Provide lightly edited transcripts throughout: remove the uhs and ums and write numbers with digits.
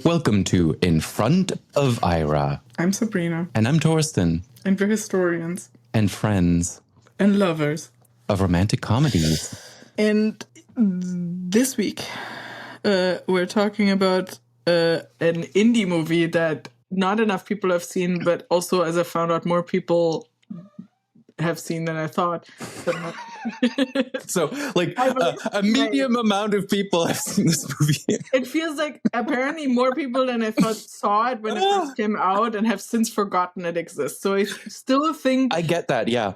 Welcome to In Front of Ira. I'm Sabrina. And I'm Torsten. And we're historians. And friends. And lovers. Of romantic comedies. And this week, we're talking about an indie movie that not enough people have seen, but also, as I found out, more people have seen than I thought. So, like, a medium amount of people have seen this movie. It feels like apparently more people than I thought saw it when it first came out and have since forgotten it exists. So I still think... I get that, yeah.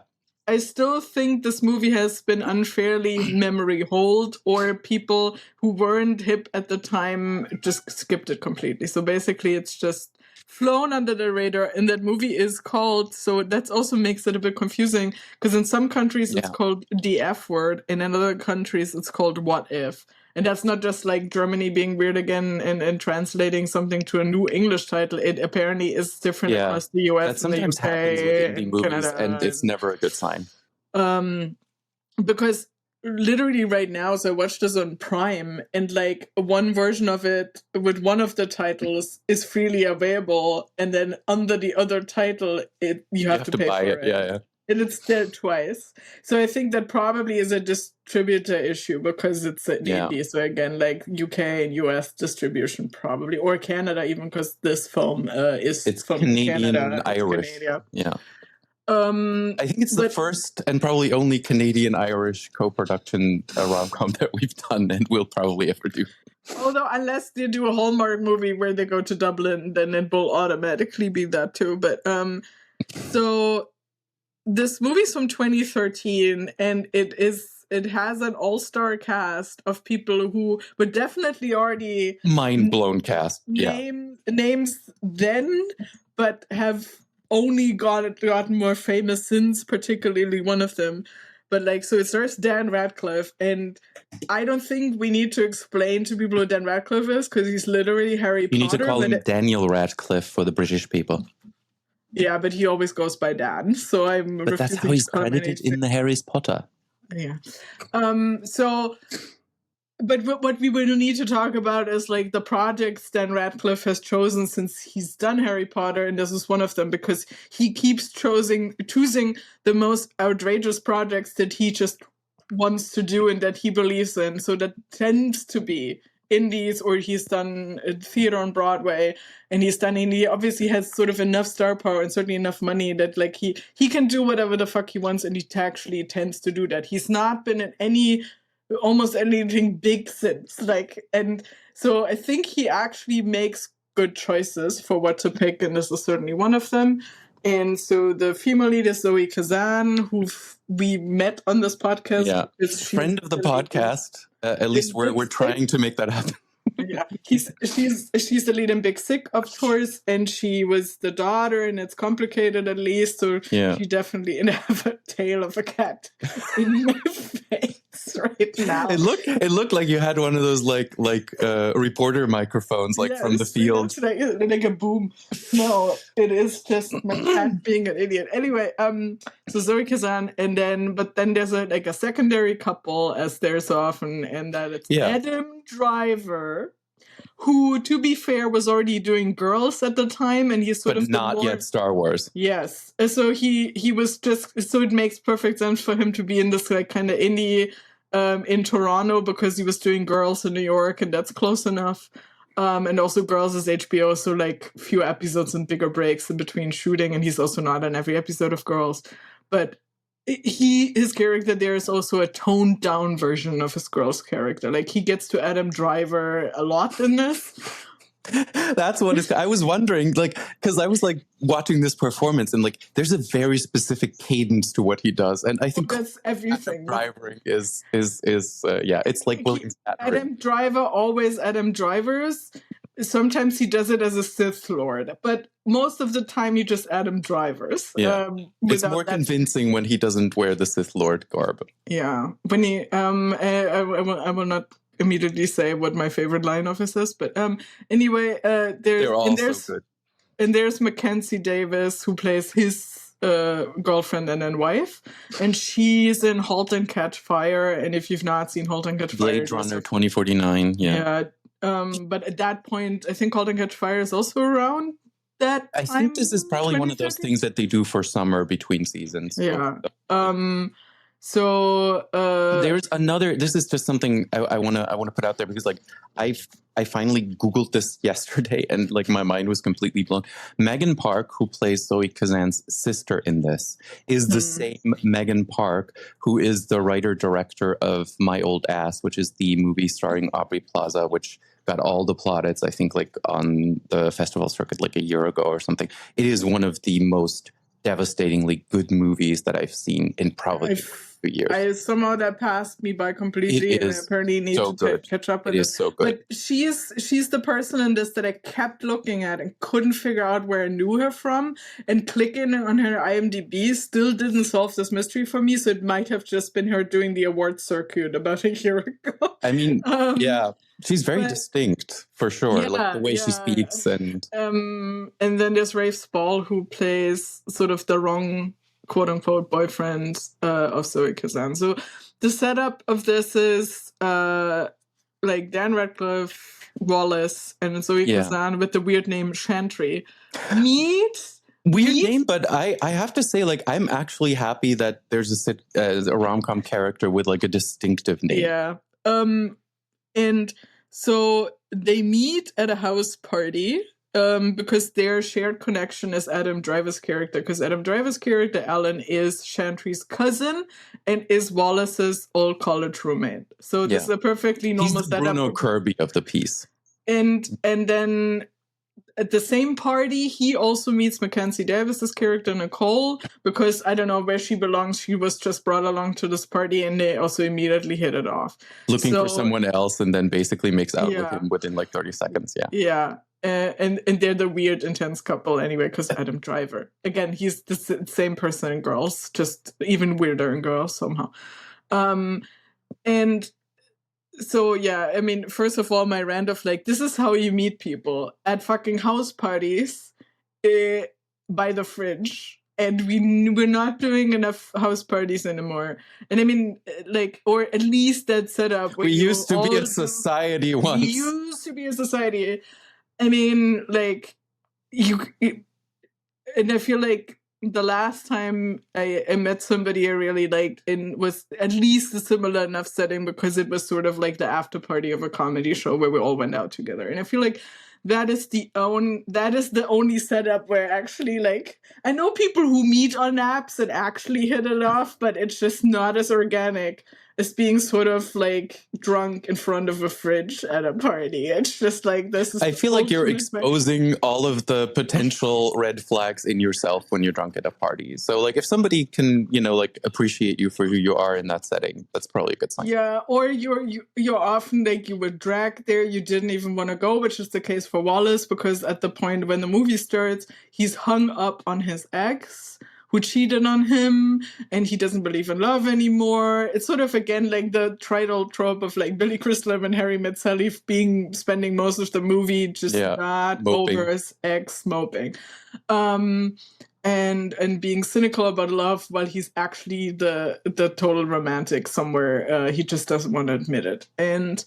I still think this movie has been unfairly memory holed, or people who weren't hip at the time just skipped it completely. So basically it's just flown under the radar, and that movie is called, so that also makes it a bit confusing, because in some countries it's called The F Word, and in other countries it's called What If. And that's not just like Germany being weird again and translating something to a new English title. It apparently is different across the US. That sometimes happens with indie movies, Canada, and it's never a good sign. Because literally right now, so I watched this on Prime, and like one version of it with one of the titles is freely available, and then under the other title, you have to pay buy for it. Yeah. And it's there twice. So I think that probably is a distributor issue because it's an indie. So again, like UK and US distribution probably, or Canada even, because this film is from Canadian, Canada. Irish. Canada. Yeah. I think it's the first and probably only Canadian-Irish co-production rom-com that we've done and will probably ever do. Although, unless they do a Hallmark movie where they go to Dublin, then it will automatically be that too. But so this movie's from 2013, and it has an all-star cast of people who were definitely already mind-blown cast. Names then, but have only gotten more famous since, particularly one of them. But like, so it starts Dan Radcliffe, and I don't think we need to explain to people who Dan Radcliffe is, because he's literally Harry Potter. You need to call him Daniel Radcliffe for the British people. Yeah, but he always goes by Dan, so I'm. But that's how he's credited in the Harry Potter. Yeah. But what we will need to talk about is like the projects Dan Radcliffe has chosen since he's done Harry Potter, and this is one of them, because he keeps choosing the most outrageous projects that he just wants to do and that he believes in. So that tends to be indies, or he's done theater on Broadway, and he obviously has sort of enough star power and certainly enough money that like he can do whatever the fuck he wants, and he actually tends to do that. He's not been in almost anything big since, and so I think he actually makes good choices for what to pick, and this is certainly one of them. And so the female lead is Zoe Kazan, who we met on this podcast. Yeah, friend of the podcast. At least we're trying to make that happen. Yeah, she's the lead in Big Sick, of course, and she was the daughter, and it's complicated at least. So she definitely have a tail of a cat in my face right now. It looked like you had one of those like reporter microphones, from the field, like a boom. No, it is just my cat being an idiot. Anyway, so Zoe Kazan, but then there's a secondary couple, as there so often, and that it's Adam Driver, who, to be fair, was already doing Girls at the time, and he's sort of not yet Star Wars. Yes, so he was just, so it makes perfect sense for him to be in this like kind of indie in Toronto, because he was doing Girls in New York, and that's close enough. And also Girls is HBO, so like few episodes and bigger breaks in between shooting, and he's also not on every episode of Girls. But his character there is also a toned down version of his Girls character. Like, he gets to Adam Driver a lot in this. That's what I was wondering, like, because I was like watching this performance, and like there's a very specific cadence to what he does, and I think that's everything. Adam Driver is it's like William Shatner. Adam Driver always Adam Drivers. Sometimes he does it as a Sith Lord, but most of the time he just Adam Drivers. Yeah, it's more convincing when he doesn't wear the Sith Lord garb. Yeah, when he I will not immediately say what my favorite line of this is. But anyway, They're all so good. And there's Mackenzie Davis, who plays his girlfriend and then wife, and she's in *Halt and Catch Fire*. And if you've not seen *Halt and Catch Fire*, Blade Runner 2049, yeah. But at that point, I think *Halt and Catch Fire* is also around that I time, think this is probably one of those 2030? things that they do for summer between seasons. Yeah. So there's another. This is just something I want to put out there, because like I finally Googled this yesterday, and like my mind was completely blown. Megan Park, who plays Zoe Kazan's sister in this, is the same Megan Park who is the writer-director of My Old Ass, which is the movie starring Aubrey Plaza, which got all the plaudits, I think, like on the festival circuit like a year ago or something. It is one of the most devastatingly good movies that I've seen in probably a few years. Somehow that passed me by completely, and I apparently need to catch up with it. It is so good. But she's the person in this that I kept looking at and couldn't figure out where I knew her from, and clicking on her IMDb still didn't solve this mystery for me. So it might have just been her doing the award circuit about a year ago. I mean, yeah. She's very distinct, for sure, like the way she speaks. And then there's Rafe Spall, who plays sort of the wrong, quote-unquote, boyfriend of Zoe Kazan. So the setup of this is like Dan Radcliffe, Wallace, and Zoe Kazan with the weird name Chantry meet. Weird name, but I have to say, like, I'm actually happy that there's a rom-com character with like a distinctive name. Yeah. And so they meet at a house party because their shared connection is Adam Driver's character. Because Adam Driver's character, Alan, is Chantry's cousin and is Wallace's old college roommate. So this is a perfectly normal setup. He's the Bruno Kirby of the piece. And then at the same party, he also meets Mackenzie Davis's character, Nicole, because I don't know where she belongs. She was just brought along to this party, and they also immediately hit it off. Looking for someone else, and then basically makes out with him within like 30 seconds. Yeah. Yeah. And they're the weird, intense couple anyway, because Adam Driver. Again, he's the same person in Girls, just even weirder in Girls somehow. And so, yeah, I mean, first of all, my rant of like, this is how you meet people at fucking house parties by the fridge. And we're not doing enough house parties anymore. And I mean, like, or at least that setup. We used to be a society once. We used to be a society. I mean, like, and I feel like the last time I met somebody I really liked was at least a similar enough setting, because it was sort of like the after party of a comedy show where we all went out together. And I feel like that is the only setup where actually, like, I know people who meet on apps and actually hit it off, but it's just not as organic as being sort of like drunk in front of a fridge at a party. It's just like, this is. I feel like you're exposing all of the potential red flags in yourself when you're drunk at a party. So like, if somebody can, like appreciate you for who you are in that setting, that's probably a good sign. Yeah, or you're often like, you were dragged there, you didn't even want to go, which is the case for Wallace, because at the point when the movie starts, he's hung up on his ex, who cheated on him, and he doesn't believe in love anymore. It's sort of, again, like the tried-old trope of like Billy Crystal and Harry Met Sally spending most of the movie just not moping over his ex, moping. And being cynical about love while he's actually the total romantic somewhere. He just doesn't want to admit it. And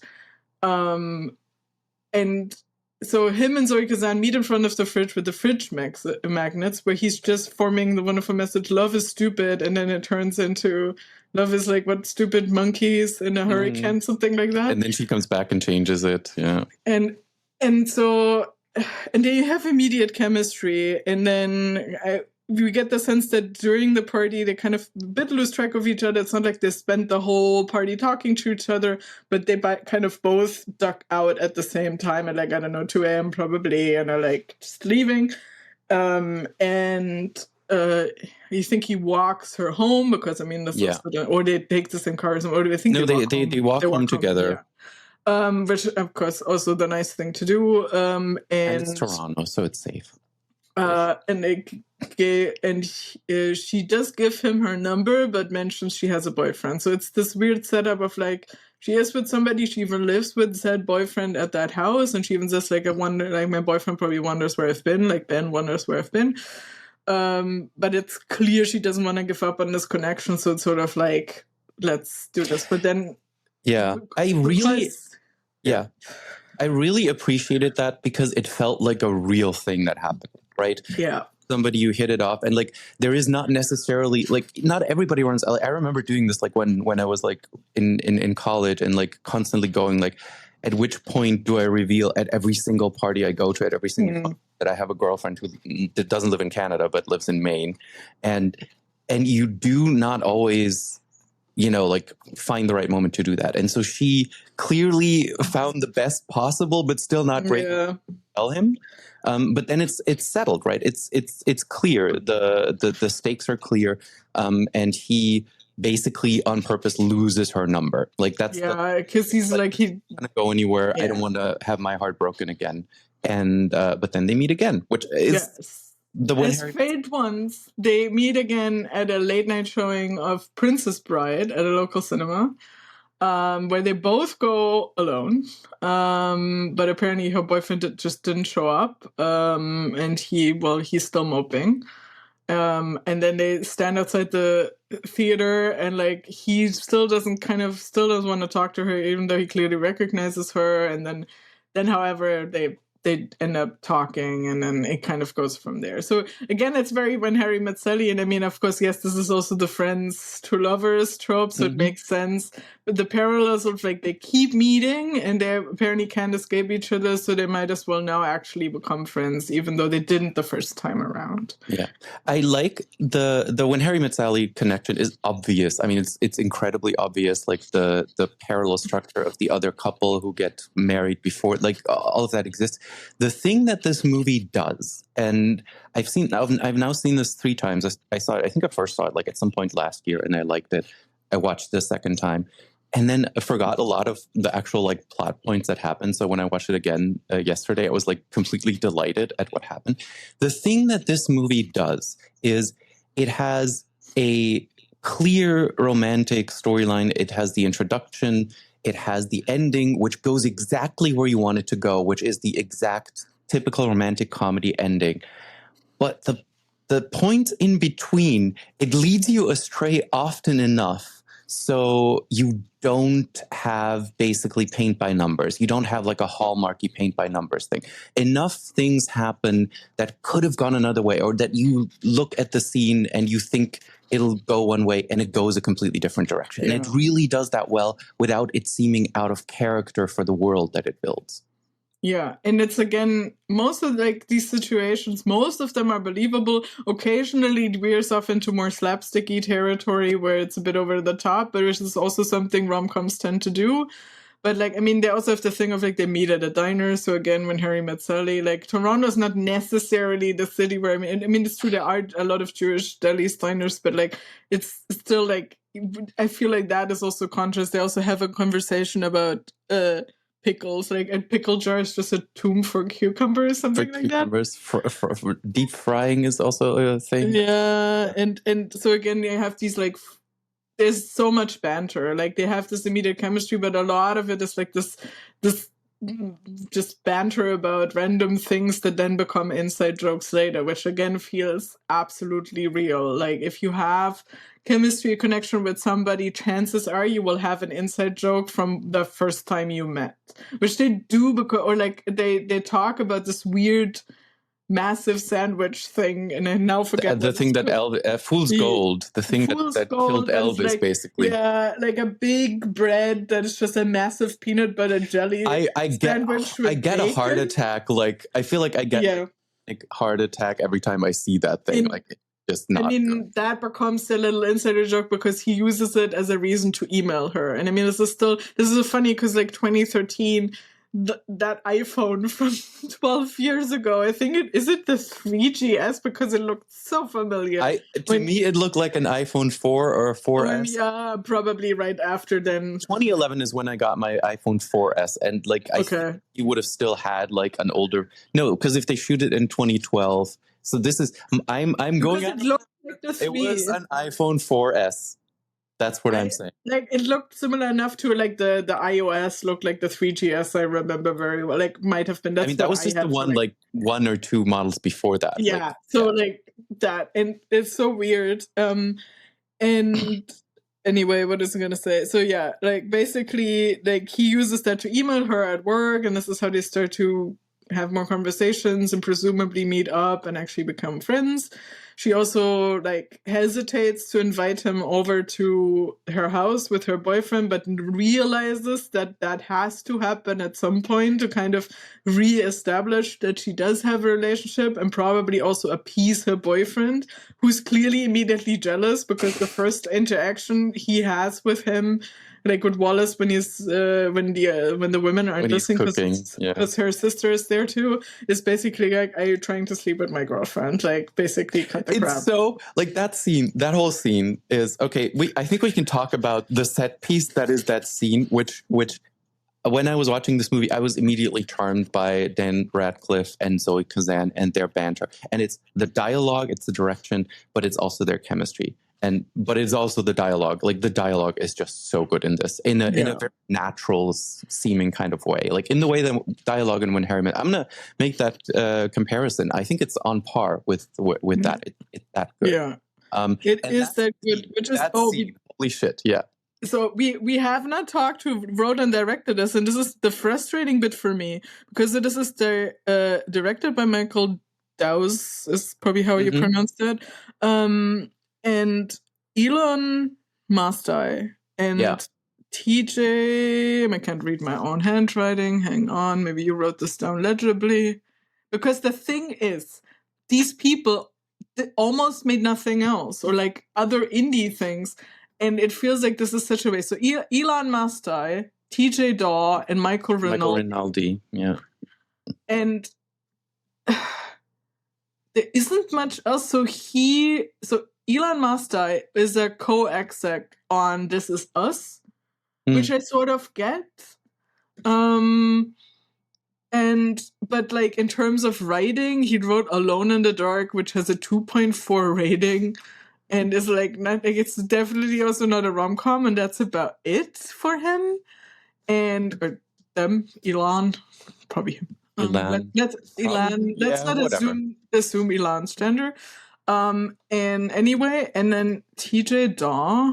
so him and Zoe Kazan meet in front of the fridge with the fridge magnets, where he's just forming the wonderful message, love is stupid, and then it turns into, love is like, what, stupid monkeys in a hurricane, something like that. And then she comes back and changes it, yeah. And they have immediate chemistry, and then we get the sense that during the party they kind of a bit lose track of each other. It's not like they spent the whole party talking to each other, but they kind of both duck out at the same time at like, I don't know, 2 a.m. probably, and are like just leaving. And you think he walks her home, because I mean, or they take the same car, or do they think they walk home together. Yeah. Which of course also the nice thing to do. And it's Toronto, so it's safe. She does give him her number, but mentions she has a boyfriend. So it's this weird setup of like, she is with somebody. She even lives with said boyfriend at that house, and she even says like, "I wonder, like my boyfriend probably wonders where I've been, like Ben wonders where I've been." But it's clear she doesn't want to give up on this connection, so it's sort of like, let's do this. But then, yeah, I really appreciated that because it felt like a real thing that happened, right? Yeah. Somebody you hit it off, and like there is not necessarily like not everybody runs. I remember doing this like when I was like in college and like constantly going like, at which point do I reveal at every single party I go to, at every single party, that I have a girlfriend that doesn't live in Canada but lives in Maine, and you do not always, like find the right moment to do that. And so she clearly found the best possible, but still not great to tell him. But then it's settled, right? It's clear. The stakes are clear. And he basically on purpose loses her number. Like that's because he's like he don't want to go anywhere. I don't want to have my heart broken again. And but then they meet again, which is as fate wants, they meet again at a late night showing of Princess Bride at a local cinema, where they both go alone. But apparently her boyfriend just didn't show up, and he's still moping. And then they stand outside the theater, and like he still doesn't want to talk to her, even though he clearly recognizes her. And then however they end up talking, and then it kind of goes from there. So again, it's very When Harry Met Sally, and I mean, of course, yes, this is also the friends to lovers trope, so it makes sense. But the parallels of like they keep meeting, and they apparently can't escape each other, so they might as well now actually become friends, even though they didn't the first time around. Yeah, I like the When Harry Met Sally connection is obvious. I mean, it's incredibly obvious, like the parallel structure of the other couple who get married before, like all of that exists. The thing that this movie does, and I've now seen this 3 times. I saw it. I think I first saw it like at some point last year, and I liked it. I watched it the second time, and then I forgot a lot of the actual like plot points that happened. So when I watched it again yesterday, I was like completely delighted at what happened. The thing that this movie does is it has a clear romantic storyline. It has the introduction. It has the ending, which goes exactly where you want it to go, which is the exact typical romantic comedy ending. But the point in between, it leads you astray often enough so you don't have basically paint by numbers. You don't have like a hallmarky paint by numbers thing. Enough things happen that could have gone another way, or that you look at the scene and you think it'll go one way and it goes a completely different direction. And it really does that well without it seeming out of character for the world that it builds. Yeah, and it's again, most of like these situations, most of them are believable. Occasionally it veers off into more slapsticky territory where it's a bit over the top, but which is also something rom-coms tend to do. But like, I mean, they also have the thing of like they meet at a diner. So again, When Harry Met Sally, like Toronto's not necessarily the city where I mean, it's true there are a lot of Jewish delis, diners, but like it's still like I feel like that is also conscious. They also have a conversation about pickles, like a pickle jar is just a tomb for cucumbers, something like that. For deep frying is also a thing. Yeah, and so again, they have these like. There's so much banter. Like they have this immediate chemistry, but a lot of it is like this just banter about random things that then become inside jokes later, which again feels absolutely real. Like if you have chemistry, connection with somebody, chances are you will have an inside joke from the first time you met, which they do because, or like they talk about this weird massive sandwich thing, and I now forget the thing that Fool's Gold, the thing that killed Elvis, like, basically. Yeah, like a big bread that is just a massive peanut butter jelly sandwich with I get bacon. a heart attack. Like I feel like I get like heart attack every time I see that thing. Like it's just not. I mean, good. That becomes a little insider joke because he uses it as a reason to email her. And I mean, this is funny because like 2013. That iPhone from 12 years ago, I think is it the 3GS because it looked so familiar. To me, it looked like an iPhone 4 or a 4S. Yeah, probably right after then. 2011 is when I got my iPhone 4S, and like I think you would have still had like an older. No, because if they shoot it in 2012, so this is I'm going. It looked like the 3. It was an iPhone 4S. That's what I'm saying. Like it looked similar enough to like the iOS looked like the 3GS. I remember very well. Like might have been. That's I mean, that was just the one, like 1 or 2 models before that. Yeah. Like, so like that, and it's so weird. And anyway, what is I gonna say? So yeah, like basically, like he uses that to email her at work, and this is how they start to have more conversations and presumably meet up and actually become friends. She also like hesitates to invite him over to her house with her boyfriend, but realizes that that has to happen at some point to kind of re-establish that she does have a relationship and probably also appease her boyfriend, who's clearly immediately jealous because the first interaction he has with him, like with Wallace, when he's when the women aren't listening because her sister is there too, is basically like, "Are you trying to sleep with my girlfriend?" Like basically cut the crap. It's so like that scene, that whole scene is okay. I think we can talk about the set piece that is that scene, which when I was watching this movie, I was immediately charmed by Dan Radcliffe and Zoe Kazan and their banter. And it's the dialogue, it's the direction, but it's also their chemistry. But it's also the dialogue. Like the dialogue is just so good in this, in a very natural seeming kind of way. Like in the way that dialogue in When Harry Met. I'm gonna make that comparison. I think it's on par with that. It's that good. Yeah, it is that good. Which is holy shit. Yeah. So we have not talked who wrote and directed this, and this is the frustrating bit for me because this is directed by Michael Dowse, is probably how you pronounce it. And Elon Mastai and TJ, I can't read my own handwriting. Hang on, maybe you wrote this down legibly. Because the thing is, these people almost made nothing else, or like other indie things. And it feels like this is such a way. So Elon Mastai, TJ Daw, and Michael Rinaldi. Yeah. And there isn't much else. So Elon Mastai is a co-exec on This Is Us, which I sort of get. But like in terms of writing, he wrote Alone in the Dark, which has a 2.4 rating, and is like not like it's definitely also not a rom-com, and that's about it for him. Or them, Elon, probably him. Let's not assume Elon's gender. And anyway, and then TJ Daw.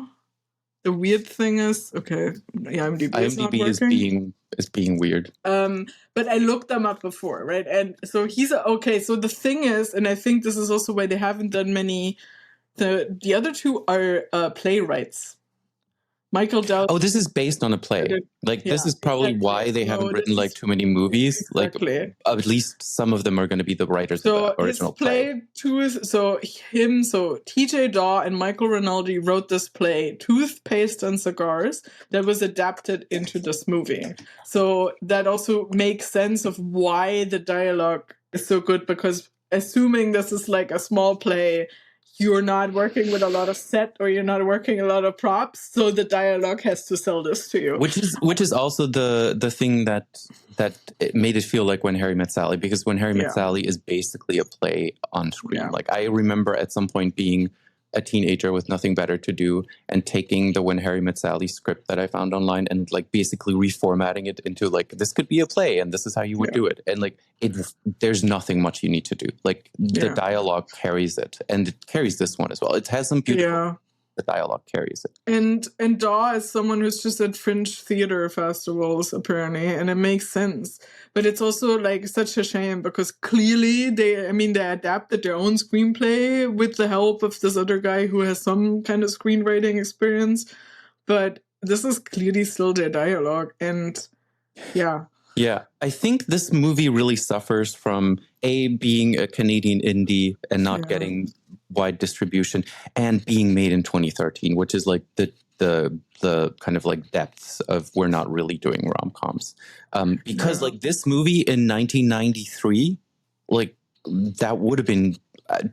The weird thing is, IMDb is being weird. But I looked them up before, right? And so he's okay. So the thing is, and I think this is also why they haven't done many. The other two are playwrights. Michael Dowd. Oh, this is based on a play. This is probably why they haven't written like too many movies. Exactly. Like at least some of them are going to be the writers of the original play. TJ Daw and Michael Rinaldi wrote this play, Toothpaste and Cigars, that was adapted into this movie. So that also makes sense of why the dialogue is so good, because assuming this is like a small play, you're not working with a lot of set, or you're not working a lot of props, so the dialogue has to sell this to you. Which is also the thing that it made it feel like When Harry Met Sally, because When Harry Met Sally is basically a play on screen. Yeah. Like I remember at some point being a teenager with nothing better to do and taking the When Harry Met Sally script that I found online and like basically reformatting it into like, this could be a play and this is how you would do it. And like, there's nothing much you need to do. Like the dialogue carries it, and it carries this one as well. It has some beautiful, the dialogue carries it. And Daw is someone who's just at fringe theater festivals apparently, and it makes sense. But it's also like such a shame because clearly they adapted their own screenplay with the help of this other guy who has some kind of screenwriting experience. But this is clearly still their dialogue, and Yeah, I think this movie really suffers from being a Canadian indie and not getting wide distribution, and being made in 2013, which is like the kind of like depths of we're not really doing rom-coms. Because like this movie in 1993, like that would have been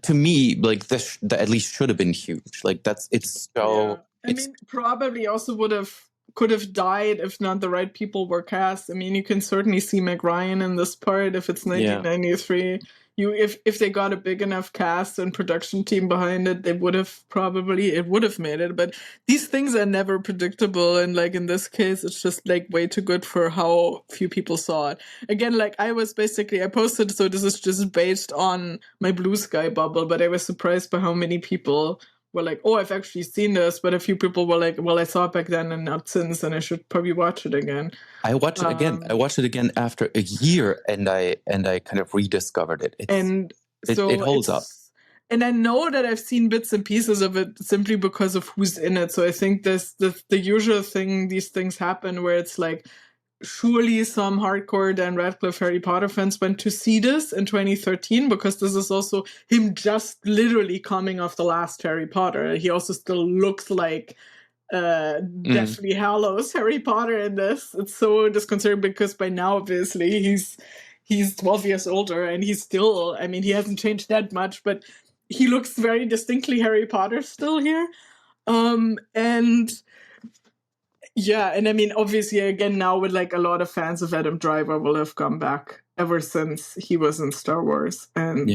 to me like this at least should have been huge. Like it's so. I mean, probably also could have died if not the right people were cast. I mean, you can certainly see Meg Ryan in this part if it's 1993. if they got a big enough cast and production team behind it, it would have made it. But these things are never predictable, and like in this case, it's just like way too good for how few people saw it. Again, like I posted, so this is just based on my Blue Sky bubble, but I was surprised by how many people were like, oh, I've actually seen this, but a few people were like, well, I saw it back then and not since, and I should probably watch it again. I watched it again. I watched it again after a year, and I kind of rediscovered it. It holds up. And I know that I've seen bits and pieces of it simply because of who's in it. So I think the usual thing, these things happen where it's like, surely some hardcore Dan Radcliffe Harry Potter fans went to see this in 2013, because this is also him just literally coming off the last Harry Potter. He also still looks like Deathly Hallows Harry Potter in this. It's so disconcerting because by now, obviously, he's 12 years older and he's still, I mean, he hasn't changed that much, but he looks very distinctly Harry Potter still here. And yeah, and I mean, obviously, again, now with like a lot of fans of Adam Driver will have come back ever since he was in Star Wars. And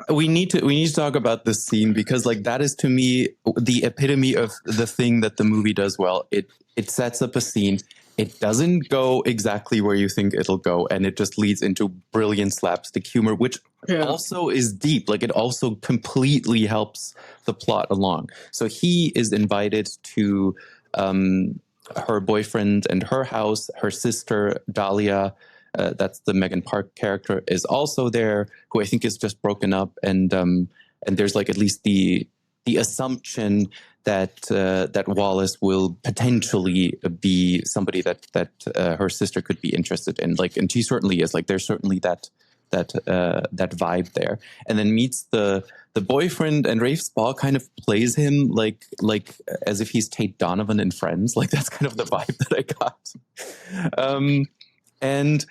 we need to talk about this scene, because like that is to me the epitome of the thing that the movie does well. It sets up a scene. It doesn't go exactly where you think it'll go, and it just leads into brilliant slapstick humor, which also is deep. Like it also completely helps the plot along. So he is invited to her boyfriend and her house. Her sister Dahlia, that's the Megan Park character, is also there, who I think is just broken up, and there's like at least the assumption that Wallace will potentially be somebody that her sister could be interested in, like, and she certainly is. Like there's certainly that vibe there, and then meets the boyfriend, and Rafe Spall kind of plays him like as if he's Tate Donovan in Friends. Like that's kind of the vibe that I got. And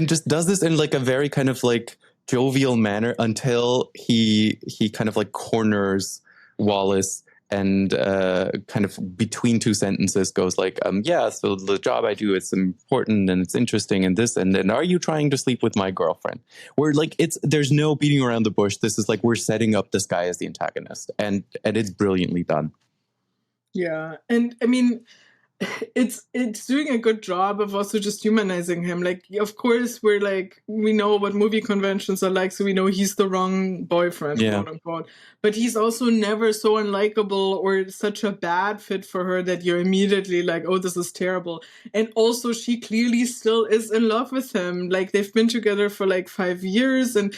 just does this in like a very kind of like jovial manner until he kind of like corners Wallace, and kind of between two sentences goes like, so the job I do, it's important and it's interesting and this, and then are you trying to sleep with my girlfriend? Where like there's no beating around the bush. This is like, we're setting up this guy as the antagonist, and it's brilliantly done. Yeah, and I mean, it's doing a good job of also just humanizing him. Like, of course, we know what movie conventions are like, so we know he's the wrong boyfriend, quote unquote. But he's also never so unlikable or such a bad fit for her that you're immediately like, oh, this is terrible. And also, she clearly still is in love with him. Like, they've been together for like 5 years, and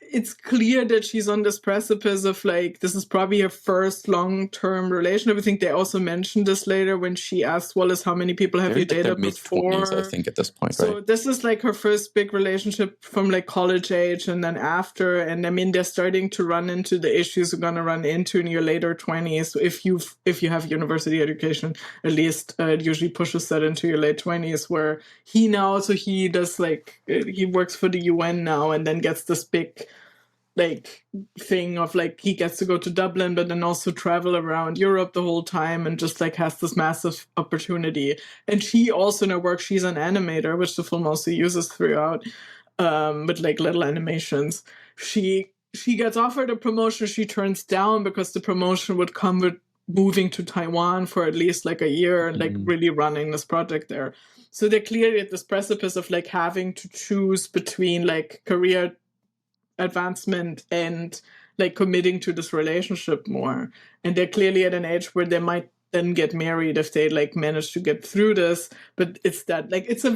it's clear that she's on this precipice of like, this is probably her first long-term relationship. I think they also mentioned this later when she asked Wallace, how many people have you dated before? I think at this point, so this is like her first big relationship from like college age and then after. And I mean, they're starting to run into the issues you're going to run into in your later 20s. So if you have university education, at least it usually pushes that into your late 20s, where he does like, he works for the UN now, and then gets this big like thing of like, he gets to go to Dublin but then also travel around Europe the whole time, and just like has this massive opportunity. And she also in her work, she's an animator, which the film also uses throughout, with like little animations. She gets offered a promotion she turns down because the promotion would come with moving to Taiwan for at least like a year and like really running this project there. So they're clearly at this precipice of like having to choose between like career advancement and like committing to this relationship more. And they're clearly at an age where they might then get married if they like manage to get through this. But it's that like, it's a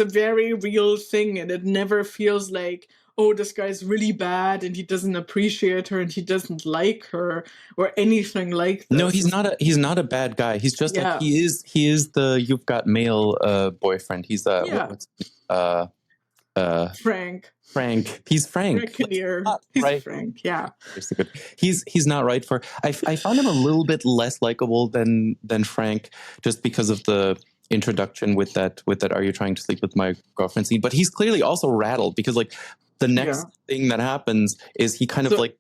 very real thing, and it never feels like, oh, this guy's really bad and he doesn't appreciate her and he doesn't like her or anything like this. No, he's not a bad guy. He's just like, he is the You've Got Mail boyfriend. He's Frank. He's Frank. He's right. Frank. Yeah. He's not right for. I found him a little bit less likable than Frank, just because of the introduction with that. Are you trying to sleep with my girlfriend scene? But he's clearly also rattled, because like the next thing that happens is he kind of like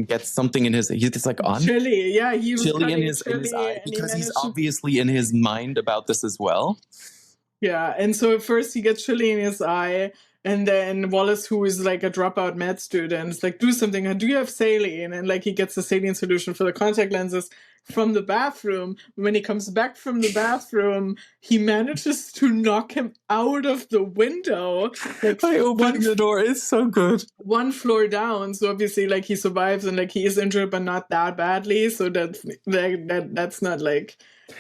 gets something in his. He gets like on chili. Yeah, he was chili in his eye, because he's obviously in his mind about this as well. Yeah, and so at first he gets chili in his eye. And then Wallace, who is like a dropout med student, is like, do something. Do you have saline? And like he gets the saline solution for the contact lenses from the bathroom. When he comes back from the bathroom, he manages to knock him out of the window. Like By opening the door, it's so good. One floor down. So obviously, like he survives and like he is injured, but not that badly. So that's not like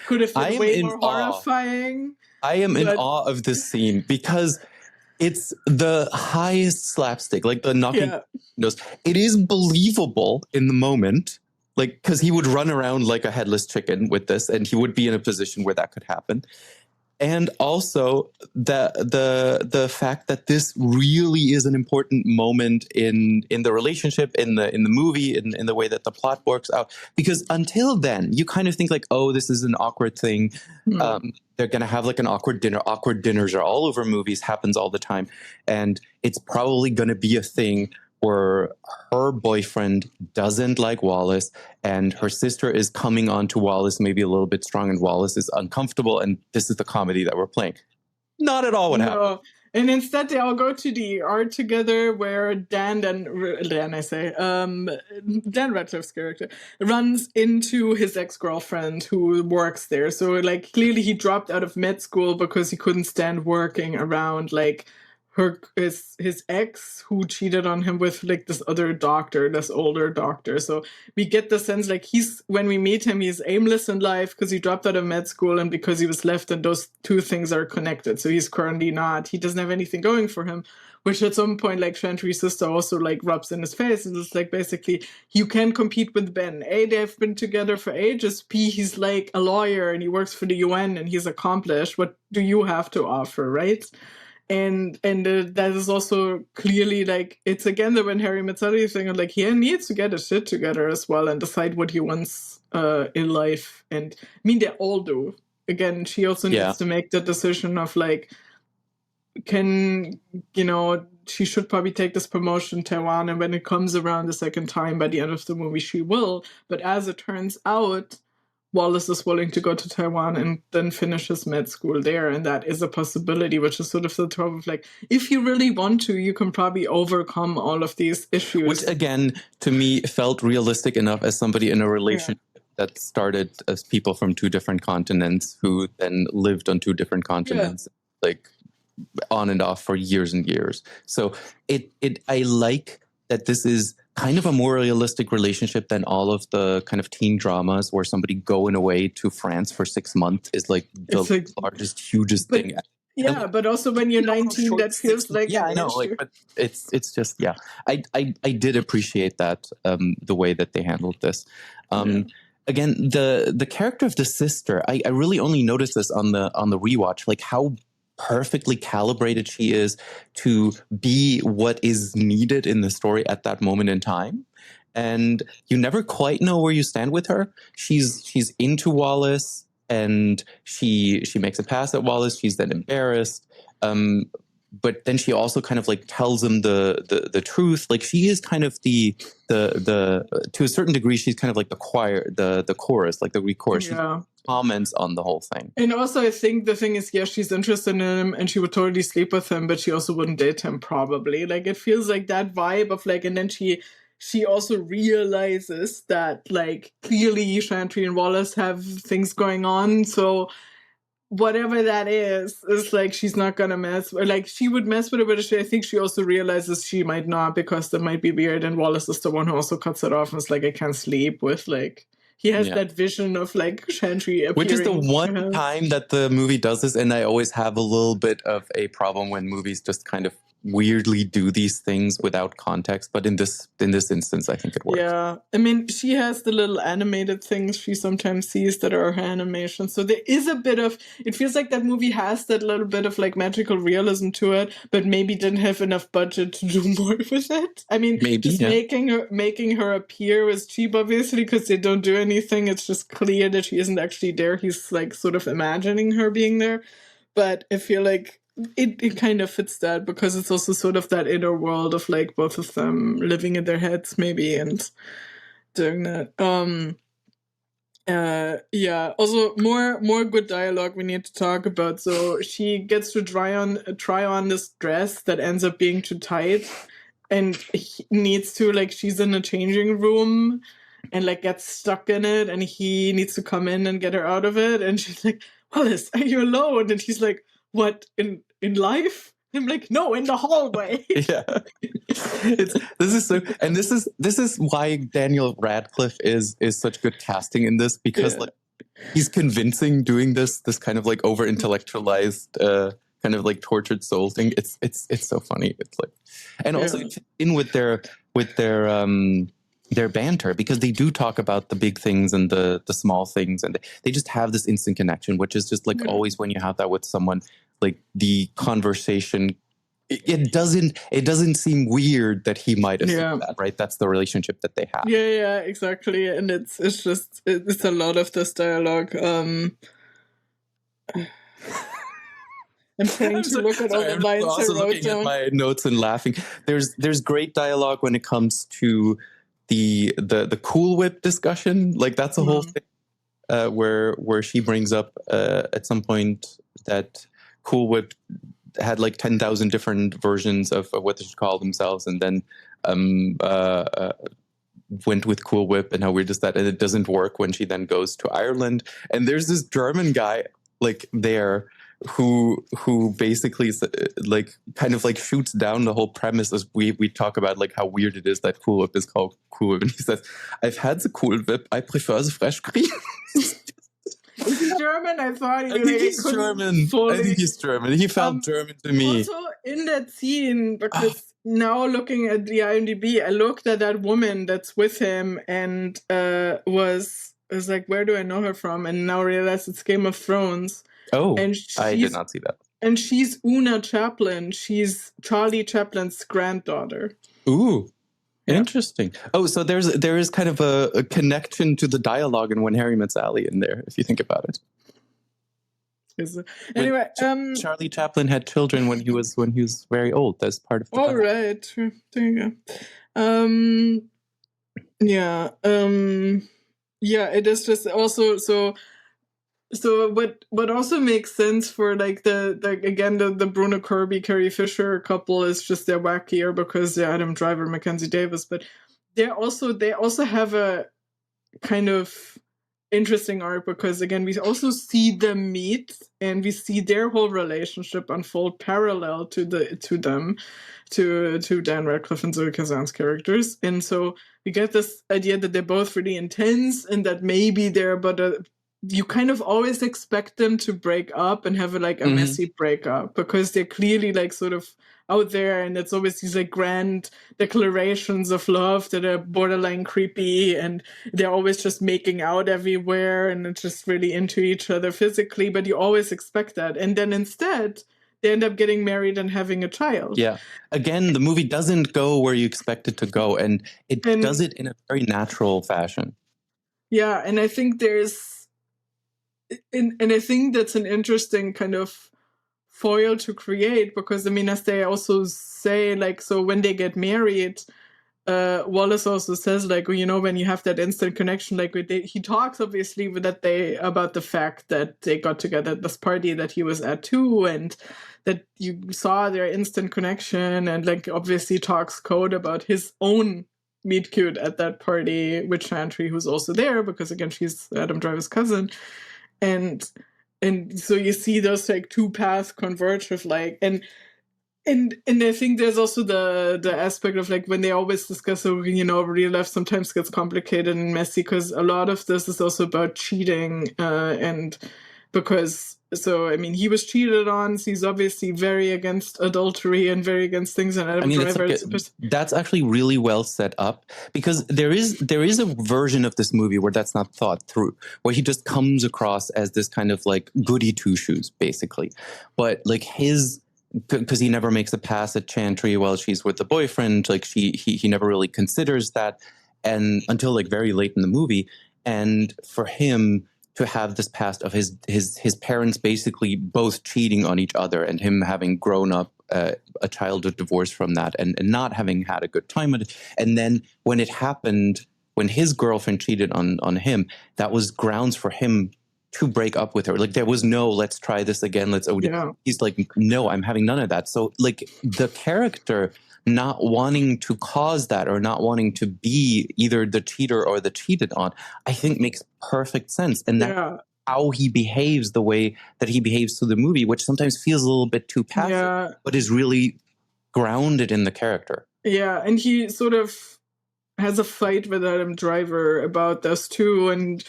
could have been way more horrifying. I am in awe of this scene because it's the highest slapstick, like the knocking nose. It is believable in the moment. Like, because he would run around like a headless chicken with this, and he would be in a position where that could happen. And also the fact that this really is an important moment in the relationship, in the movie, in the way that the plot works out. Because until then, you kind of think like, oh, this is an awkward thing. They're gonna have like an awkward dinner. Awkward dinners are all over movies, happens all the time, and it's probably gonna be a thing where her boyfriend doesn't like Wallace and her sister is coming on to Wallace maybe a little bit strong and Wallace is uncomfortable and this is the comedy that we're playing. Not at all what happened. And instead they all go to the ER together where Dan Radcliffe's character runs into his ex-girlfriend who works there. So like clearly he dropped out of med school because he couldn't stand working around like his ex who cheated on him with like this other doctor, this older doctor. So we get the sense like when we meet him, he's aimless in life because he dropped out of med school and because he was left, and those two things are connected. So he's currently he doesn't have anything going for him, which at some point like Chantry's sister also like rubs in his face, and it's like basically you can compete with Ben. A, they've been together for ages. B, he's like a lawyer and he works for the UN and he's accomplished. What do you have to offer, right? And that is also clearly like it's again the when Harry met Sally thing of like he needs to get his shit together as well and decide what he wants in life. And I mean they all do. Again, she also needs to make the decision of like she should probably take this promotion in Taiwan, and when it comes around the second time by the end of the movie she will. But as it turns out, Wallace is willing to go to Taiwan and then finish his med school there. And that is a possibility, which is sort of the trope of like, if you really want to, you can probably overcome all of these issues. Which again, to me, felt realistic enough as somebody in a relationship that started as people from two different continents who then lived on two different continents, like on and off for years and years. So I like that this is kind of a more realistic relationship than all of the kind of teen dramas where somebody going away to France for 6 months is like the largest, hugest thing. Yeah, but also when you're 19, that feels like I know. Like, but it's just I did appreciate that the way that they handled this. Again, the character of the sister, I really only noticed this on the rewatch, like how perfectly calibrated she is to be what is needed in the story at that moment in time. And you never quite know where you stand with her. She's into Wallace and she makes a pass at Wallace. She's then embarrassed. But then she also kind of like tells him the truth. Like she is kind of the to a certain degree, she's kind of like the choir, the chorus, like the re-chorus. She comments on the whole thing. And also I think the thing is, she's interested in him and she would totally sleep with him, but she also wouldn't date him probably. Like it feels like that vibe of like, and then she also realizes that like clearly Chantry and Wallace have things going on. So whatever that is like she's not gonna mess, or like she would mess with it, but I think she also realizes she might not because that might be weird. And Wallace is the one who also cuts it off and is like, I can't sleep with like. He has that vision of like Chantry appearing. Which is the one time that the movie does this, and I always have a little bit of a problem when movies just kind of weirdly do these things without context. But in this instance, I think it works. Yeah, I mean, she has the little animated things she sometimes sees that are her animation. So there is a bit of, it feels like that movie has that little bit of like magical realism to it, but maybe didn't have enough budget to do more with it. I mean, maybe just making her appear was cheap, obviously, because they don't do anything. It's just clear that she isn't actually there. He's like sort of imagining her being there. But I feel like it kind of fits that because it's also sort of that inner world of like both of them living in their heads maybe and doing that. Yeah. Also, more good dialogue we need to talk about. So she gets to try on this dress that ends up being too tight, and he needs to, like, she's in a changing room, and like gets stuck in it, and he needs to come in and get her out of it. And she's like, "Wallace, are you alone?" And he's like, "What, in life?" I'm like, "No, in the hallway." Yeah. This is why Daniel Radcliffe is such good casting in this, because like he's convincing doing this kind of like over intellectualized kind of like tortured soul thing. It's so funny. It's like, and also in with their banter, because they do talk about the big things and the small things, and they just have this instant connection, which is just like always when you have that with someone, like the conversation, it doesn't seem weird that he might have said that, right? That's the relationship that they have. Yeah, exactly. And it's just a lot of this dialogue. I'm trying to look at all the lines I wrote looking down. at my notes and laughing. There's great dialogue when it comes to the Cool Whip discussion. Like that's a whole thing where she brings up at some point that Cool Whip had like 10,000 different versions of what they should call themselves, and then went with Cool Whip, and how weird is that? And it doesn't work when she then goes to Ireland, and there's this German guy like there who basically like kind of like shoots down the whole premise as we talk about like how weird it is that Cool Whip is called Cool Whip, and he says, "I've had the Cool Whip, I prefer the fresh cream." Is he German? I thought I think he's German. I think he's German. He felt German to me. Also, in that scene, because now looking at the IMDb, I looked at that woman that's with him and was like, where do I know her from? And now realize it's Game of Thrones. Oh, and I did not see that. And she's Una Chaplin. She's Charlie Chaplin's granddaughter. Ooh. Interesting. Oh, so there is kind of a connection to the dialogue in When Harry Met Sally in there, if you think about it. Anyway, Charlie Chaplin had children when he was very old. That's part of the dialogue. Right. There you go. Yeah. Yeah, it is just also so what also makes sense for like the Bruno Kirby, Carrie Fisher couple is just they're wackier because they're Adam Driver, Mackenzie Davis, but they also have a kind of interesting arc, because again we also see them meet and we see their whole relationship unfold parallel to Dan Radcliffe and Zoe Kazan's characters, and so we get this idea that they're both really intense and that maybe they're you kind of always expect them to break up and have a messy breakup, because they're clearly like sort of out there, and it's always these like grand declarations of love that are borderline creepy, and they're always just making out everywhere and it's just really into each other physically, but you always expect that. And then instead they end up getting married and having a child. Yeah. Again, the movie doesn't go where you expect it to go, and it does it in a very natural fashion. Yeah, and I think and I think that's an interesting kind of foil to create, because I mean, as they also say, like, so when they get married, Wallace also says, like, you know, when you have that instant connection, like he talks obviously about the fact that they got together at this party that he was at too, and that you saw their instant connection, and like obviously talks code about his own meet cute at that party with Chantry, who's also there because again she's Adam Driver's cousin. And so you see those like two paths converge with like and I think there's also the aspect of like when they always discuss, you know, real life sometimes gets complicated and messy, because a lot of this is also about cheating, and because so I mean he was cheated on, so he's obviously very against adultery and very against things. And Adam Driver, that's actually really well set up, because there is a version of this movie where that's not thought through, where he just comes across as this kind of like goody two shoes basically, but like because he never makes a pass at Chantry while she's with the boyfriend, like he never really considers that, and until like very late in the movie, and for him to have this past of his parents basically both cheating on each other, and him having grown up a child of divorce from that, and not having had a good time with it. And then when it happened, when his girlfriend cheated on him, that was grounds for him to break up with her. Like there was no, let's try this again. He's like, no, I'm having none of that. So like the character not wanting to cause that or not wanting to be either the cheater or the cheated on, I think makes perfect sense. And that's how he behaves the way that he behaves through the movie, which sometimes feels a little bit too passive, but is really grounded in the character. Yeah, and he sort of has a fight with Adam Driver about this too, and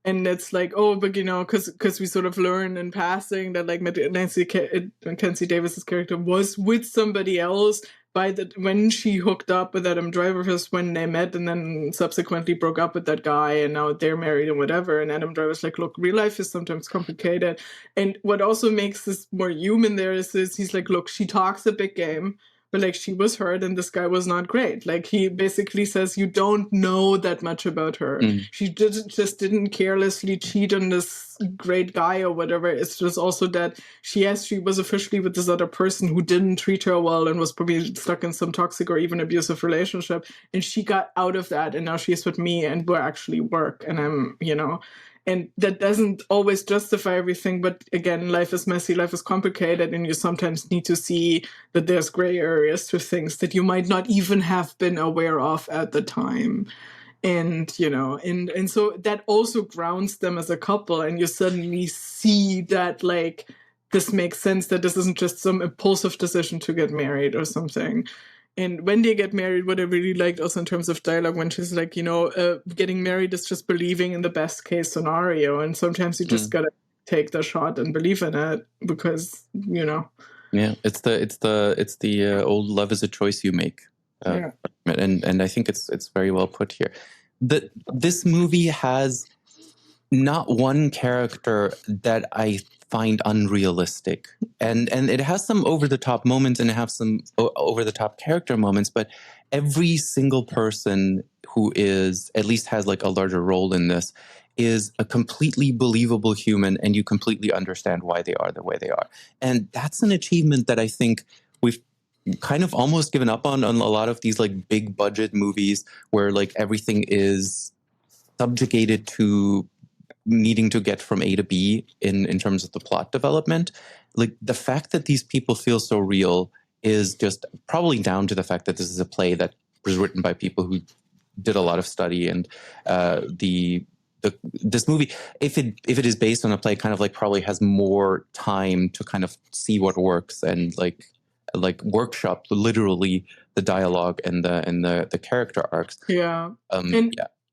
it's like, oh, but you know, because we sort of learn in passing that like Mackenzie Davis's character was with somebody else when she hooked up with Adam Driver first, when they met, and then subsequently broke up with that guy, and now they're married and whatever. And Adam Driver's like, look, real life is sometimes complicated, and what also makes this more human there is he's like, look, she talks a big game, but like she was hurt and this guy was not great. Like he basically says, you don't know that much about her. She just didn't carelessly cheat on this great guy or whatever. It's just also that she was officially with this other person who didn't treat her well and was probably stuck in some toxic or even abusive relationship. And she got out of that, and now she's with me and we're actually work. And I'm, you know, and that doesn't always justify everything. But again, life is messy, life is complicated, and you sometimes need to see that there's gray areas to things that you might not even have been aware of at the time. And, you know, and so that also grounds them as a couple. And you suddenly see that, like, this makes sense, that this isn't just some impulsive decision to get married or something. And when they get married, what I really liked also in terms of dialogue, when she's like, you know, getting married is just believing in the best case scenario. And sometimes you just got to take the shot and believe in it because, you know. Yeah, it's the old love is a choice you make. And I think it's very well put here. This movie has not one character that I find unrealistic, and it has some over the top moments and it has some over the top character moments, but every single person who is at least has like a larger role in this is a completely believable human, and you completely understand why they are the way they are. And that's an achievement that I think we've kind of almost given up on a lot of these like big budget movies where like everything is subjugated to needing to get from A to B in terms of the plot development. Like the fact that these people feel so real is just probably down to the fact that this is a play that was written by people who did a lot of study, and this movie, if it is based on a play, kind of like probably has more time to kind of see what works and like workshop literally the dialogue and the character arcs. And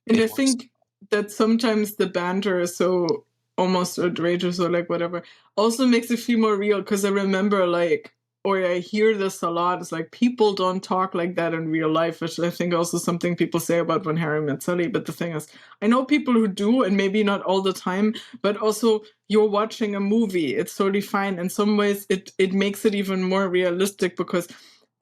I think that sometimes the banter is so almost outrageous or like whatever also makes it feel more real, because I remember like, or I hear this a lot, it's like people don't talk like that in real life, which I think also something people say about When Harry Met Sally. But the thing is, I know people who do, and maybe not all the time, but also you're watching a movie, it's totally fine. In some ways it makes it even more realistic, because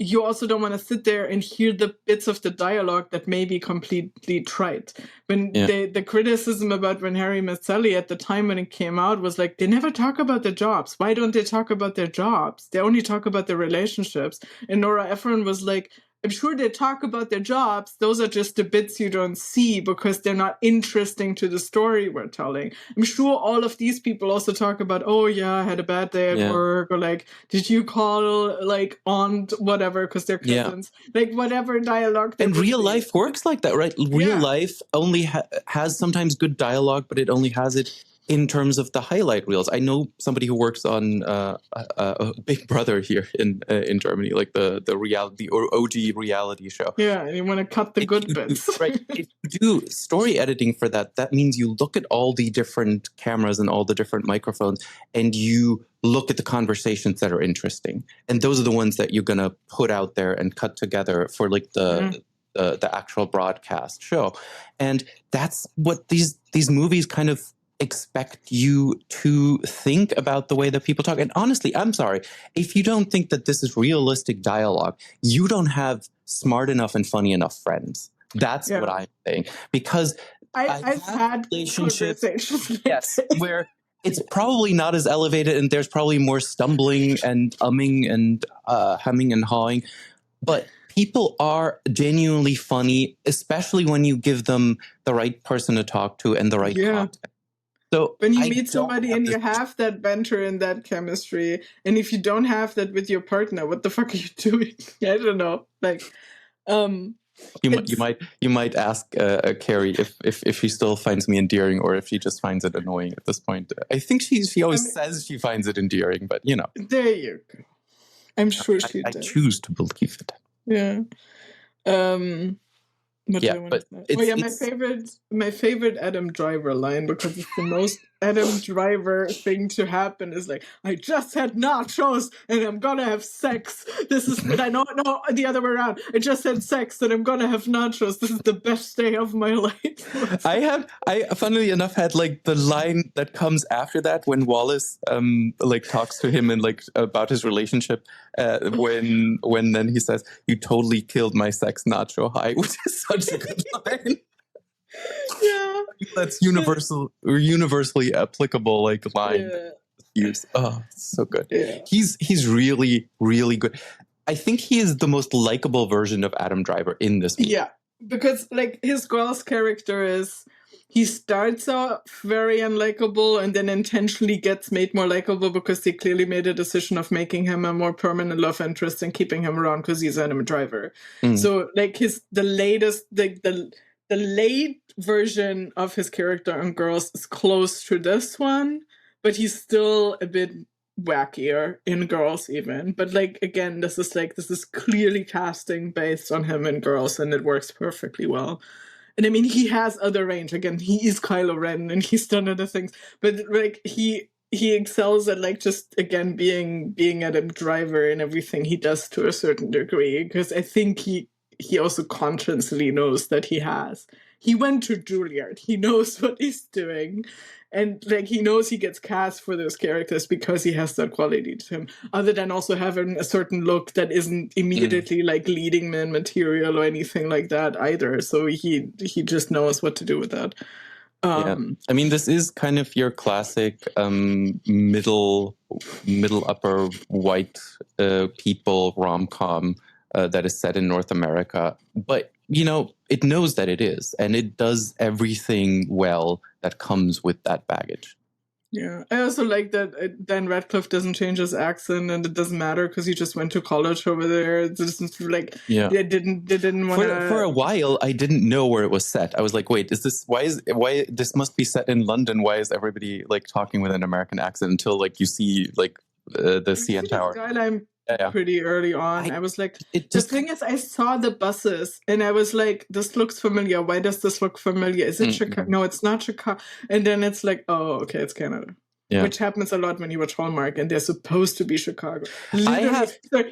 you also don't want to sit there and hear the bits of the dialogue that may be completely trite. When the criticism about When Harry Met Sally at the time when it came out was like, they never talk about their jobs. Why don't they talk about their jobs? They only talk about their relationships. And Nora Ephron was like, I'm sure they talk about their jobs. Those are just the bits you don't see because they're not interesting to the story we're telling. I'm sure all of these people also talk about, oh yeah, I had a bad day at work, or like, did you call like aunt whatever because they're cousins, like whatever dialogue. And real life works like that, right? Real life only has sometimes good dialogue, but it only has it in terms of the highlight reels. I know somebody who works on Big Brother here in Germany, like the reality or OG reality show. Yeah, and you want to cut the good bits. Right. If you do story editing for that, that means you look at all the different cameras and all the different microphones, and you look at the conversations that are interesting. And those are the ones that you're going to put out there and cut together for like the actual broadcast show. And that's what these movies kind of expect you to think about the way that people talk. And honestly, I'm sorry, if you don't think that this is realistic dialogue, you don't have smart enough and funny enough friends. That's what I'm saying. Because I've had relationships where it's probably not as elevated, and there's probably more stumbling and umming and humming and hawing. But people are genuinely funny, especially when you give them the right person to talk to and the right context. So when you meet somebody and you have that banter and that chemistry, and if you don't have that with your partner, what the fuck are you doing? I don't know. Like, you might ask Carrie if she still finds me endearing or if she just finds it annoying at this point. I think she always says she finds it endearing, but you know. There you go. I'm sure she does. I choose to believe it. Yeah. My favorite Adam Driver line, because it's the most Adam Driver thing to happen, is like, I just had nachos and I'm gonna have sex. This is I know the other way around. I just had sex and I'm gonna have nachos. This is the best day of my life. I funnily enough had like the line that comes after that when Wallace like talks to him and like about his relationship when then he says, "You totally killed my sex nacho high," which is such a good line. Yeah, that's universally applicable like line. Use. Oh, so good. Yeah. He's really, really good. I think he is the most likable version of Adam Driver in this movie. Yeah, because like his girl's character is, he starts off very unlikable and then intentionally gets made more likable because they clearly made a decision of making him a more permanent love interest and keeping him around because he's Adam Driver. So like the late version of his character on Girls is close to this one, but he's still a bit wackier in Girls even. But like, again, this is clearly casting based on him in Girls, and it works perfectly well. And I mean, he has other range. Again, he is Kylo Ren and he's done other things, but like he excels at like just again being Adam Driver in everything he does to a certain degree, because I think he also consciously knows that he went to Juilliard. He knows what he's doing. And like he knows he gets cast for those characters because he has that quality to him, other than also having a certain look that isn't immediately like leading man material or anything like that either. So he just knows what to do with that. I mean, this is kind of your classic middle upper white people rom-com that is set in North America, but you know, it knows that it is, and it does everything well that comes with that baggage. Yeah, I also like that Dan Radcliffe doesn't change his accent, and it doesn't matter because he just went to college over there. It's just like they didn't want to. For a while, I didn't know where it was set. I was like, wait, why this must be set in London? Why is everybody like talking with an American accent? Until like you see like the CN Tower. Skyline pretty early on. I was like, the thing is, I saw the buses and I was like, this looks familiar. Why does this look familiar? Is it Chicago? No, it's not Chicago. And then it's like, oh, okay, it's Canada. Yeah. Which happens a lot when you watch Hallmark and they're supposed to be Chicago.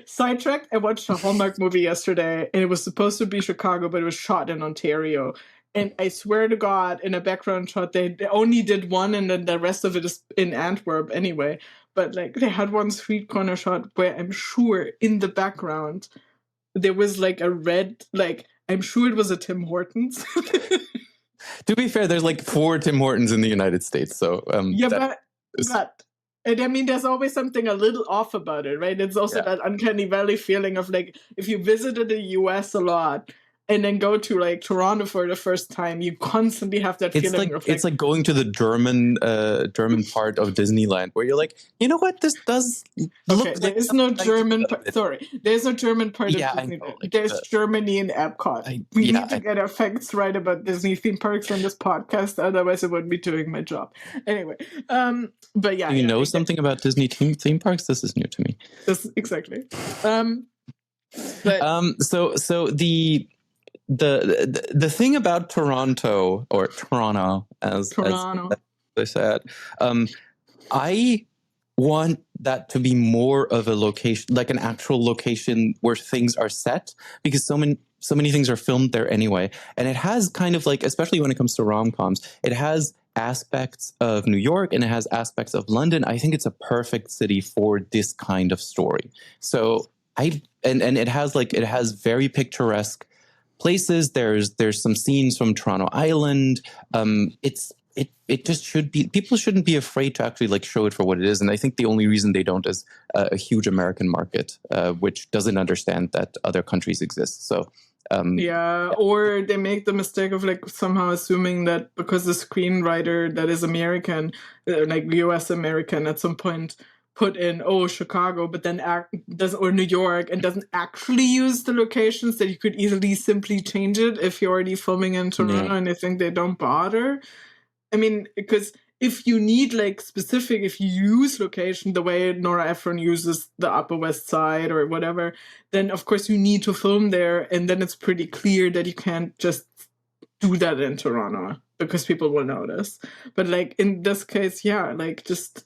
Sidetracked, I watched a Hallmark movie yesterday and it was supposed to be Chicago, but it was shot in Ontario. And I swear to God, in a background shot, they only did one and then the rest of it is in Antwerp anyway. But like they had one street corner shot where I'm sure in the background there was like a red, like I'm sure it was a Tim Hortons. To be fair, there's like 4 Tim Hortons in the United States, so but and I mean, there's always something a little off about it, right? It's also that uncanny valley feeling of like if you visited the US a lot and then go to like Toronto for the first time, you constantly have that feeling of like, it's like going to the German part of Disneyland where you're like, you know what, this does look like there is no German there's no German part of Disneyland. There's Germany and Epcot. We need to get our facts right about Disney theme parks on this podcast, otherwise I wouldn't be doing my job. Anyway, but yeah. Do you know something about Disney theme parks? This is new to me. Exactly. So the thing about Toronto, or Toronto as they said, I want that to be more of a location, like an actual location where things are set, because so many things are filmed there anyway. And it has kind of like, especially when it comes to rom-coms, it has aspects of New York and it has aspects of London. I think it's a perfect city for this kind of story. So and it has very picturesque places. There's some scenes from Toronto Island. It's it just should be, people shouldn't be afraid to actually like show it for what it is. And I think the only reason they don't is a huge American market, which doesn't understand that other countries exist. So or they make the mistake of like somehow assuming that because the screenwriter that is American, like US American, at some point put in Chicago, but then or New York, and doesn't actually use the locations, that you could easily simply change it if you're already filming in Toronto. And I think they don't bother. I mean, because if you need like specific, if you use location the way Nora Ephron uses the Upper West Side or whatever, then of course you need to film there, and then it's pretty clear that you can't just do that in Toronto because people will notice. But like in this case, like just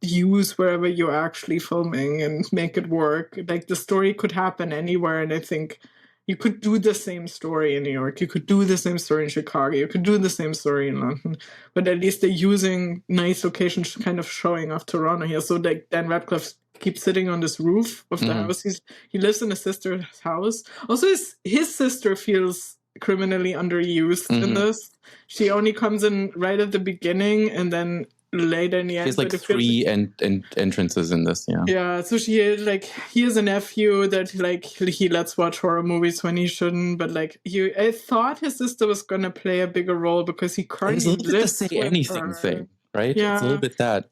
use wherever you're actually filming and make it work. Like the story could happen anywhere, and I think you could do the same story in New York. You could do the same story in Chicago. You could do the same story in London. But at least they're using nice locations, kind of showing off Toronto here. So like Dan Radcliffe keeps sitting on this roof of the house. He lives in his sister's house. Also, his sister feels criminally underused in this. She only comes in right at the beginning, and then later in the end. There's like three entrances in this, Yeah, so he has a nephew that like he lets watch horror movies when he shouldn't, but like I thought his sister was gonna play a bigger role because he currently lives with Say Anything thing, right? Yeah. It's a little bit that.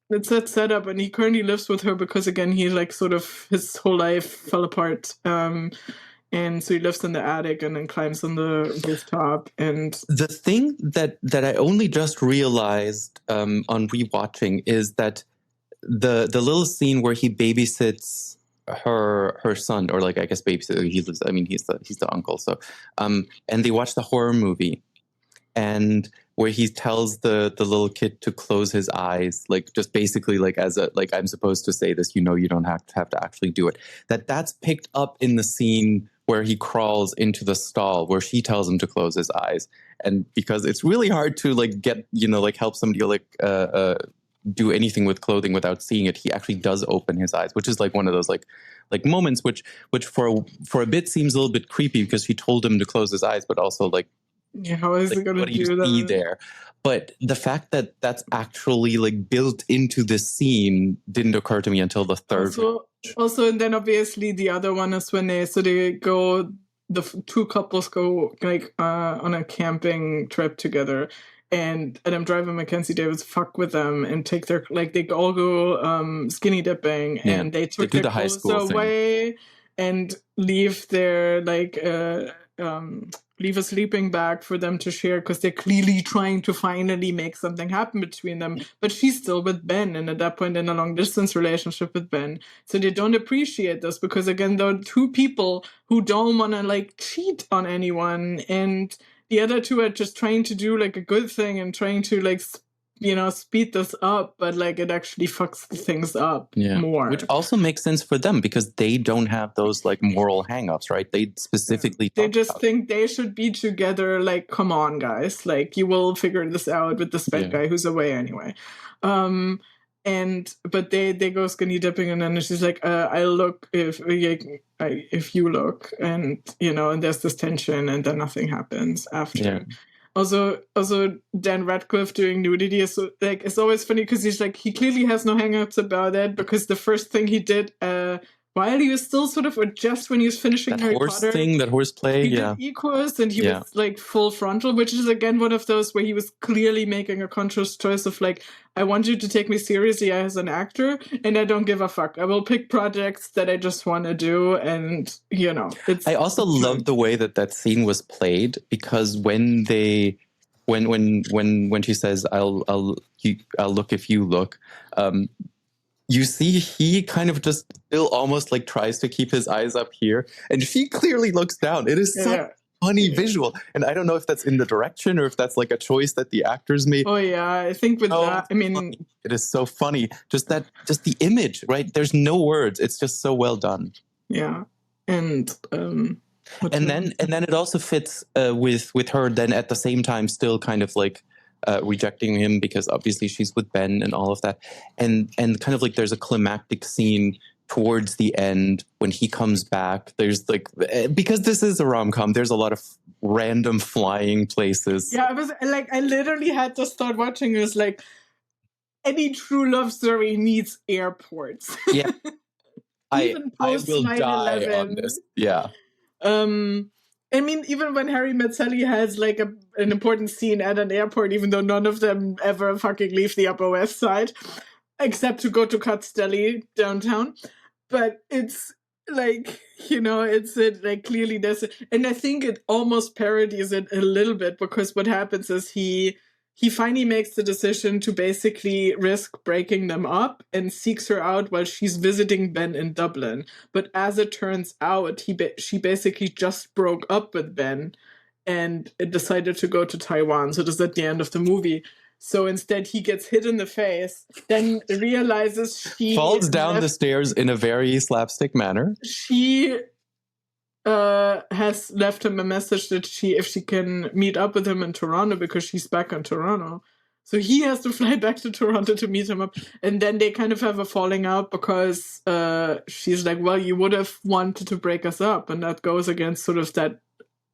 It's that setup, and he currently lives with her because again he like sort of his whole life fell apart. And so he lives in the attic and then climbs on the rooftop. And the thing that I only just realized on rewatching is that the little scene where he babysits her son, or like I guess babysitter, he lives. I mean, he's the uncle. So, and they watch the horror movie, and where he tells the little kid to close his eyes, like just basically like as a like I'm supposed to say this, you don't have to actually do it. That's picked up in the scene where he crawls into the stall where she tells him to close his eyes. And because it's really hard to like get, like help somebody like do anything with clothing without seeing it, he actually does open his eyes, which is like one of those like moments which for a bit seems a little bit creepy because she told him to close his eyes, but also like, how is it going to do that? See there? But the fact that that's actually like built into this scene didn't occur to me until the third. Also, and then obviously the other one is when the two couples go like on a camping trip together, and Adam Driver and Mackenzie Davis fuck with them and take their they all go skinny dipping, and they took their clothes away and leave their leave a sleeping bag for them to share because they're clearly trying to finally make something happen between them. But she's still with Ben, and at that point in a long distance relationship with Ben. So they don't appreciate this because again, there are two people who don't want to cheat on anyone, and the other two are just trying to do a good thing and trying to speed this up, but it actually fucks things up more. Which also makes sense for them because they don't have those moral hangups, right? They specifically they just think they should be together. Come on, guys! You will figure this out with the sped guy who's away anyway. But they go skinny dipping, and then she's like, "I'll look if you look," and and there's this tension, and then nothing happens after. Yeah. Also, Dan Radcliffe doing nudity is it's always funny because he clearly has no hang-ups about it because the first thing he did while he was still sort of, or just when he was finishing that Harry horse Potter, thing, that horse play, he did equals, and he was full frontal, which is again one of those where he was clearly making a conscious choice of I want you to take me seriously as an actor, and I don't give a fuck. I will pick projects that I just want to do, and it's. I also love the way that scene was played because when she says I'll look if you look. You see, he kind of just still almost tries to keep his eyes up here, and she clearly looks down. It is such a funny visual, and I don't know if that's in the direction or if that's a choice that the actors made. Oh yeah, I think with that, I mean, funny. It is so funny. Just the image, right? There's no words. It's just so well done. Yeah, and then it also fits with her. Then at the same time, still kind of rejecting him because obviously she's with Ben and all of that, and kind of there's a climactic scene towards the end when he comes back. There's because this is a rom-com, there's a lot of random flying places. Yeah, I literally had to start watching this. Like, any true love story needs airports. Yeah. Even I post will 9/11. die on this. Yeah. I mean, even when Harry Met Sally has like an important scene at an airport, even though none of them ever fucking leave the Upper West Side, except to go to Katz's Deli downtown. But it's like, it's like clearly there's and I think it almost parodies it a little bit, because what happens is he finally makes the decision to basically risk breaking them up and seeks her out while she's visiting Ben in Dublin. But as it turns out, she basically just broke up with Ben and decided to go to Taiwan. So this is at the end of the movie. So instead, he gets hit in the face, then realizes she falls down the stairs in a very slapstick manner. She has left him a message that if she can meet up with him in Toronto, because she's back in Toronto. So he has to fly back to Toronto to meet him up. And then they kind of have a falling out because she's like, well, you would have wanted to break us up. And that goes against sort of that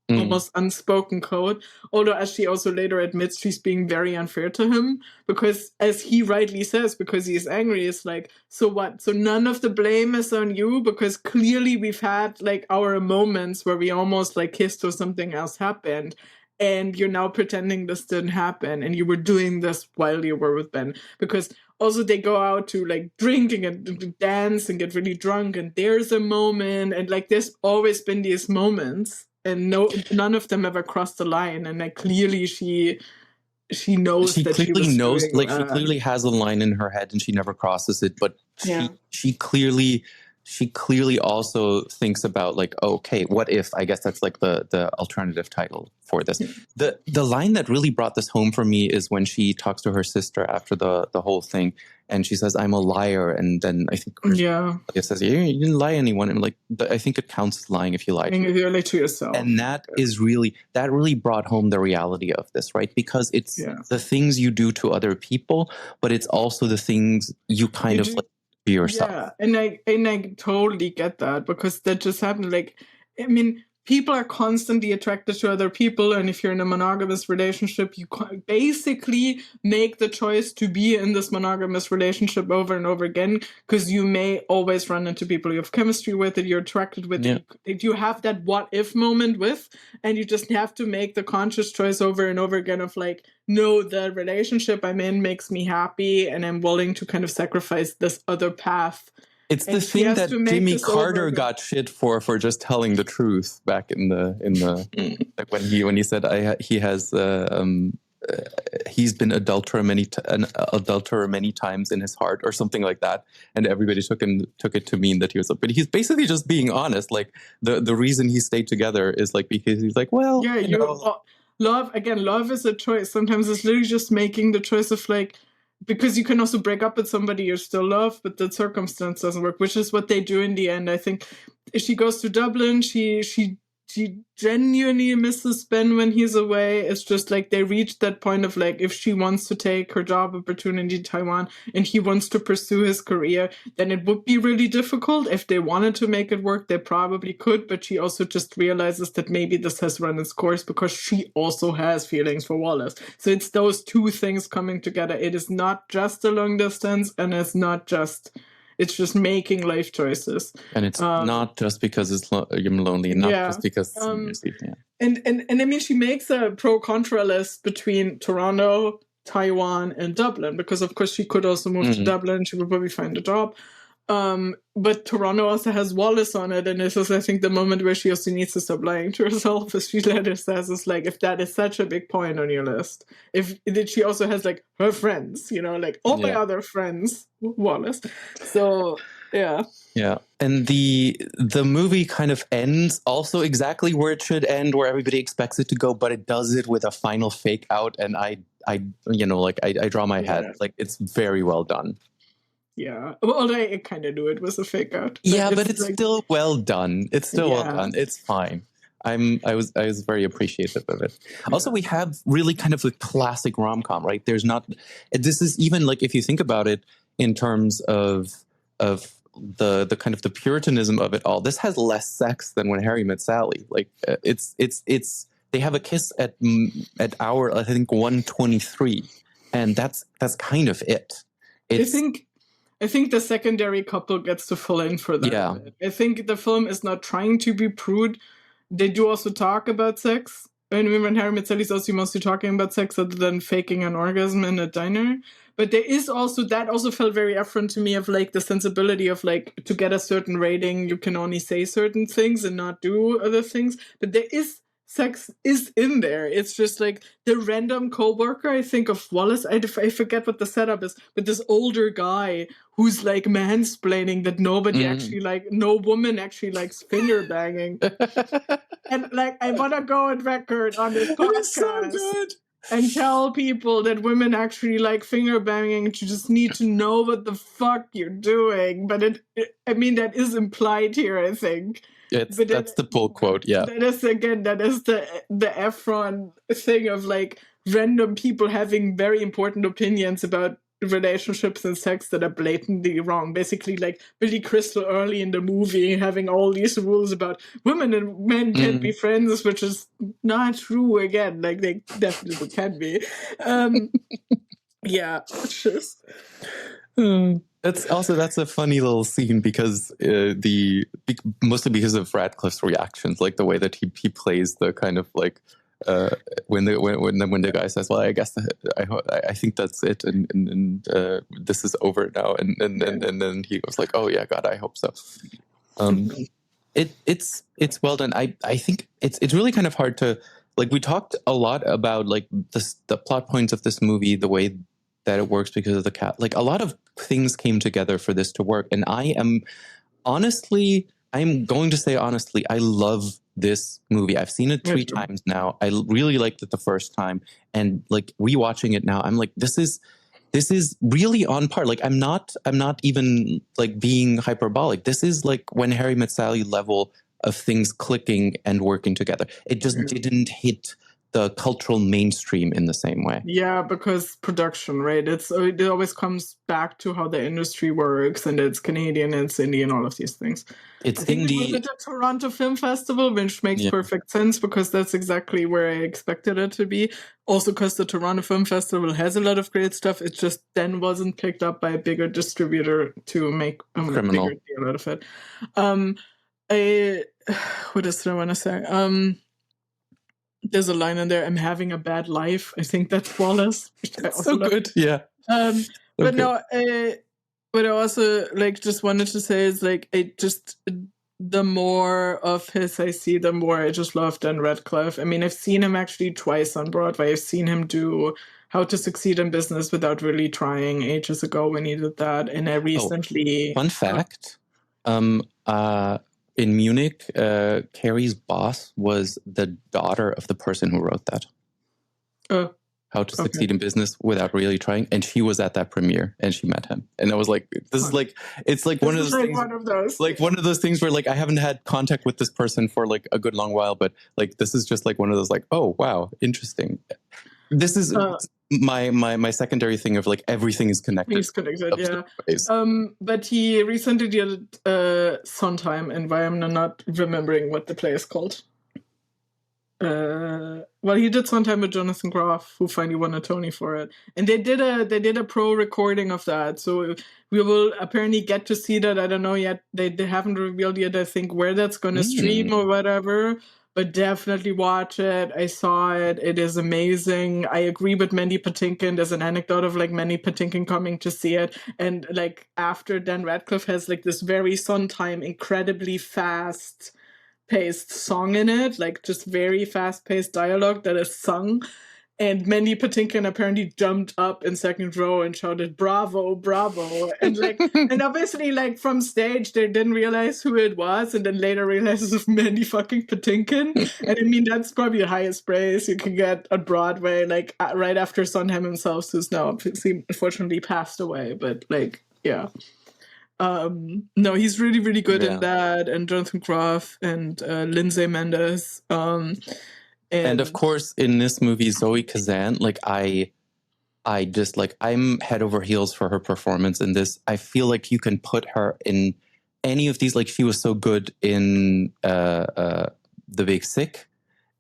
almost unspoken code. Although, as she also later admits, she's being very unfair to him, because, as he rightly says, because he's angry, it's like, so what? So none of the blame is on you, because clearly we've had like our moments where we almost like kissed or something else happened, and you're now pretending this didn't happen, and you were doing this while you were with Ben. Because also they go out to like drinking and dance and get really drunk, and there's a moment, and like there's always been these moments. And none of them ever crossed the line, and like clearly she knows that she clearly knows, like she clearly has a line in her head, and she never crosses it. But she clearly also thinks about like, okay, what if? I guess that's like the alternative title for this. The line that really brought this home for me is when she talks to her sister after the whole thing, and she says, "I'm a liar," and then I think it says, "You didn't lie to anyone," and like, I think it counts as lying if you lie. If you lie to yourself, and that really brought home the reality of this, right? Because it's the things you do to other people, but it's also the things you kind of like to yourself. Yeah, and I totally get that, because that just happened. Like, I mean, people are constantly attracted to other people, and if you're in a monogamous relationship, you basically make the choice to be in this monogamous relationship over and over again, because you may always run into people you have chemistry with, that you're attracted with, that you have that what if moment with, and you just have to make the conscious choice over and over again of like, no, the relationship I'm in makes me happy, and I'm willing to kind of sacrifice this other path. It's the thing that Jimmy Carter got shit for just telling the truth back in the like when he said he has he's been an adulterer many times in his heart or something like that, and everybody took it to mean that he was. But he's basically just being honest. Like the reason he stayed together is like because he's like, well, love is a choice. Sometimes it's literally just making the choice of like. Because you can also break up with somebody you still love, but the circumstance doesn't work, which is what they do in the end. I think if she goes to Dublin, she genuinely misses Ben when he's away. It's just like they reach that point of like, if she wants to take her job opportunity in Taiwan and he wants to pursue his career, then it would be really difficult. If they wanted to make it work, they probably could, but she also just realizes that maybe this has run its course because she also has feelings for Wallace. So it's those two things coming together. It is not just a long distance, and it's just making life choices. And it's not just because you're lonely, not just because... And I mean, she makes a pro-contra list between Toronto, Taiwan, and Dublin, because of course she could also move to Dublin. She would probably find a job. But Toronto also has Wallace on it, and this is, I think, the moment where she also needs to stop lying to herself, as she later says, is like, if that is such a big point on your list, that she also has like her friends, like all my other friends, Wallace. So yeah. And the movie kind of ends also exactly where it should end, where everybody expects it to go, but it does it with a final fake out, and I draw my head. Like, it's very well done. Yeah, well, I kind of knew it was a fake out. But it's still well done. It's still well done. It's fine. I was very appreciative of it. Also, we have really kind of a classic rom-com, right? This is even like, if you think about it in terms of the kind of the puritanism of it all, this has less sex than When Harry Met Sally. Like, they have a kiss at hour, I think, 1:23, and that's kind of it. I think the secondary couple gets to fill in for that. Yeah. I think the film is not trying to be prude. They do also talk about sex. And when Harry met Sally is also mostly talking about sex other than faking an orgasm in a diner. But there is also, that also felt very affront to me of like the sensibility of like, to get a certain rating, you can only say certain things and not do other things. But there is, sex is in there. It's just like the random co-worker, I think, of Wallace. I forget what the setup is, but this older guy who's like mansplaining that nobody actually like, no woman actually likes finger banging. And like, I want to go on record on this podcast so good. and tell people that women actually like finger banging. You just need to know what the fuck you're doing. But I mean, that is implied here, I think. That's the pull quote, yeah. That is the Efron thing of like random people having very important opinions about relationships and sex that are blatantly wrong. Basically, like Billy Crystal early in the movie having all these rules about women and men can't be friends, which is not true. Again, like they definitely can be. Yeah, it's just. That's a funny little scene because mostly because of Radcliffe's reactions, like the way that he plays the kind of like when the guy says, well, I guess I think that's it, and this is over now, and then he goes like, oh yeah, God, I hope so. It's well done. I think it's really kind of hard to, like, we talked a lot about like the plot points of this movie, the way that it works because of the cat. Like a lot of things came together for this to work, and I'm going to say honestly, I love this movie. I've seen it 3 times now. I really liked it the first time, and like rewatching it now, I'm like, this is really on par. Like I'm not even like being hyperbolic. This is like When Harry Met Sally level of things clicking and working together. It just didn't hit the cultural mainstream in the same way. Yeah, because production, right? It always comes back to how the industry works, and it's Canadian, it's indie, and all of these things. It's indie. It was indie. at the Toronto Film Festival, which makes perfect sense because that's exactly where I expected it to be. Also, because the Toronto Film Festival has a lot of great stuff. It just then wasn't picked up by a bigger distributor to make a bigger deal out of it. What else did I want to say? There's a line in there, I'm having a bad life. I think that's Wallace. That's so good, yeah. But no, what I also like just wanted to say is like, the more of his I see, the more I just love Dan Radcliffe. I mean, I've seen him actually twice on Broadway. I've seen him do How to Succeed in Business Without Really Trying ages ago when he did that. And I recently... Fun fact, in Munich, Carrie's boss was the daughter of the person who wrote that. How to Succeed in Business Without Really Trying, and she was at that premiere, and she met him, and I was like, "This is like, it's like one of those things, like one of those things where like I haven't had contact with this person for like a good long while, but like this is just like one of those like, oh wow, interesting. This is my secondary thing of like everything is connected. He's connected, yeah. But he recently did Sondheim, and why I'm not remembering what the play is called. Well, he did Sondheim with Jonathan Groff, who finally won a Tony for it, and they did a pro recording of that. So we will apparently get to see that. I don't know yet. They haven't revealed yet, I think, where that's going to stream or whatever. But definitely watch it. I saw it. It is amazing. I agree with Mandy Patinkin. There's an anecdote of like Mandy Patinkin coming to see it. And like after Dan Radcliffe has like this very Sondheim, incredibly fast-paced song in it. Like just very fast-paced dialogue that is sung. And Mandy Patinkin apparently jumped up in second row and shouted, "Bravo, bravo." And like, and obviously like from stage, they didn't realize who it was. And then later realizes it's Mandy fucking Patinkin. And I mean, that's probably the highest praise you can get on Broadway, like right after Sondheim himself, who's now unfortunately passed away. But like, yeah. No, he's really, really good in that. And Jonathan Groff and Lindsay Mendez. And of course, in this movie, Zoe Kazan, like I just like, I'm head over heels for her performance in this. I feel like you can put her in any of these. Like she was so good in The Big Sick,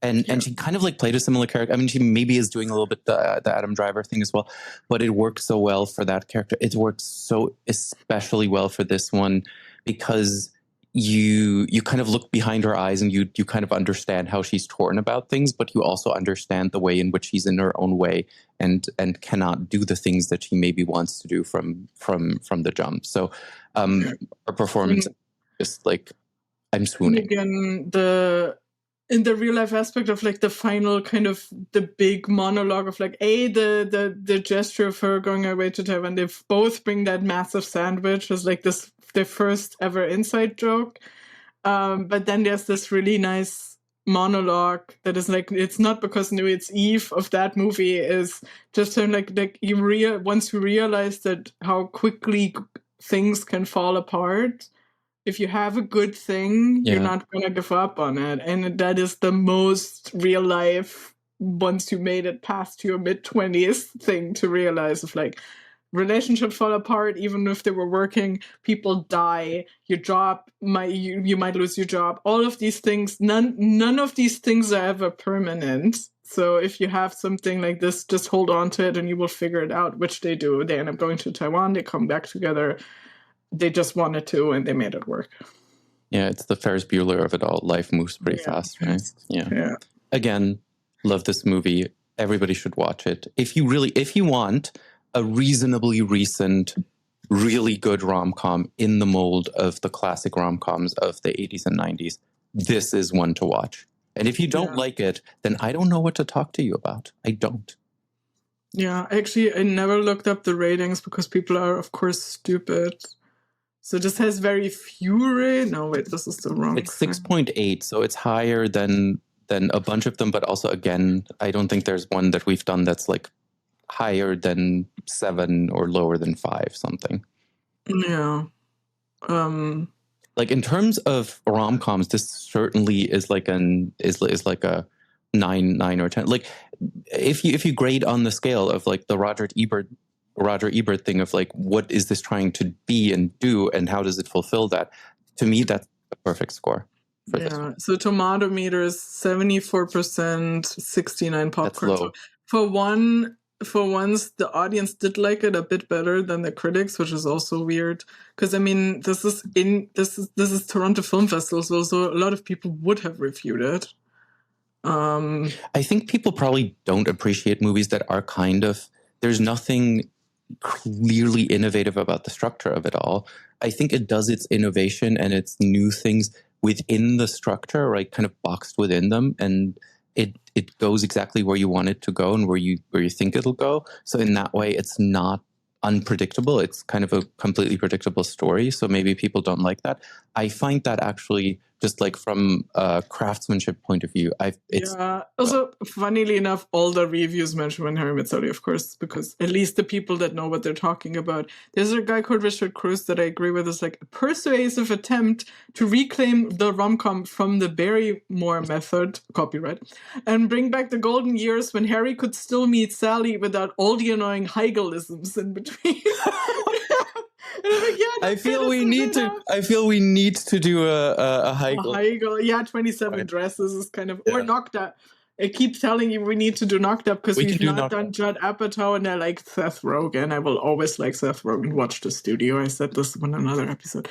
And she kind of like played a similar character. I mean, she maybe is doing a little bit the Adam Driver thing as well, but it worked so well for that character. It worked so especially well for this one because you kind of look behind her eyes and you kind of understand how she's torn about things, but you also understand the way in which she's in her own way and cannot do the things that she maybe wants to do from the jump. So her performance is like, I'm swooning. Again, in the real life aspect of like the final kind of the big monologue of like the gesture of her going away to Taiwan, they both bring that massive sandwich as like this their first ever inside joke. But then there's this really nice monologue that is like, it's not because New Year's Eve of that movie is just him like once you realize that how quickly things can fall apart. If you have a good thing, you're not going to give up on it. And that is the most real life, once you made it past your mid-20s thing to realize of like, relationships fall apart, even if they were working, people die, your job, you might lose your job. All of these things, none of these things are ever permanent. So if you have something like this, just hold on to it and you will figure it out, which they do. They end up going to Taiwan, they come back together. They just wanted to, and they made it work. Yeah, it's the Ferris Bueller of it all. Life moves pretty fast, right? Yeah. Again, love this movie. Everybody should watch it. If you want a reasonably recent, really good rom-com in the mold of the classic rom-coms of the 80s and 90s, this is one to watch. And if you don't like it, then I don't know what to talk to you about. I don't. Yeah, actually, I never looked up the ratings because people are, of course, stupid. So this has very few ratings. No, wait, this is the wrong. It's 6.8, so it's higher than a bunch of them. But also, again, I don't think there's one that we've done that's like higher than 7 or lower than 5 something. Yeah. Like in terms of rom-coms, this certainly is like is like a 9 or 10. Like if you grade on the scale of like the Roger Ebert thing of like, what is this trying to be and do and how does it fulfill that? To me, that's a perfect score for this one. So tomato meter is 74%, 69 popcorn. That's low. So for once, the audience did like it a bit better than the critics, which is also weird. Because I mean, this is Toronto Film Festival, so a lot of people would have reviewed it. I think people probably don't appreciate movies that are kind of, there's nothing clearly innovative about the structure of it all. I think it does its innovation and its new things within the structure, right? Kind of boxed within them, and it goes exactly where you want it to go and where you think it'll go. So in that way, it's not unpredictable. It's kind of a completely predictable story. So maybe people don't like that. I find that actually, just like from a craftsmanship point of view, Also, funnily enough, all the reviews mention When Harry Met Sally, of course, because at least the people that know what they're talking about. There's a guy called Richard Cruz that I agree with is like a persuasive attempt to reclaim the rom-com from the Barrymore method, copyright, and bring back the golden years when Harry could still meet Sally without all the annoying Heigelisms in between. I feel we need to do a Heigl. A Heigl, yeah, 27 dresses is kind of, or Knocked Up. I keep telling you we need to do Knocked Up because we've not done Judd Apatow, and I like Seth Rogen. I will always like Seth Rogen. Watch the studio. I said this in another episode.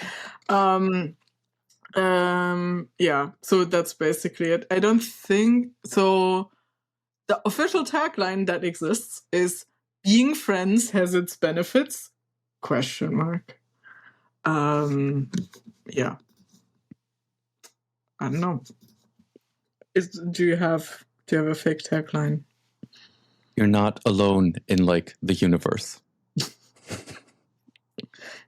Yeah, so that's basically it. I don't think so. The official tagline that exists is "Being friends has its benefits?" ? Yeah. I don't know. Do you have a fake tagline? You're not alone in like the universe.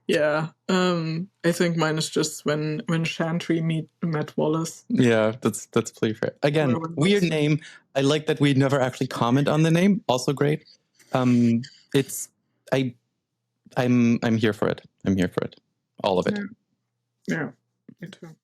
Yeah. I think mine is just when Chantry met Wallace. Yeah, that's pretty fair. Again, weird name. I like that we never actually comment on the name. Also great. I'm here for it. I'm here for it. All of it. Yeah. Me too.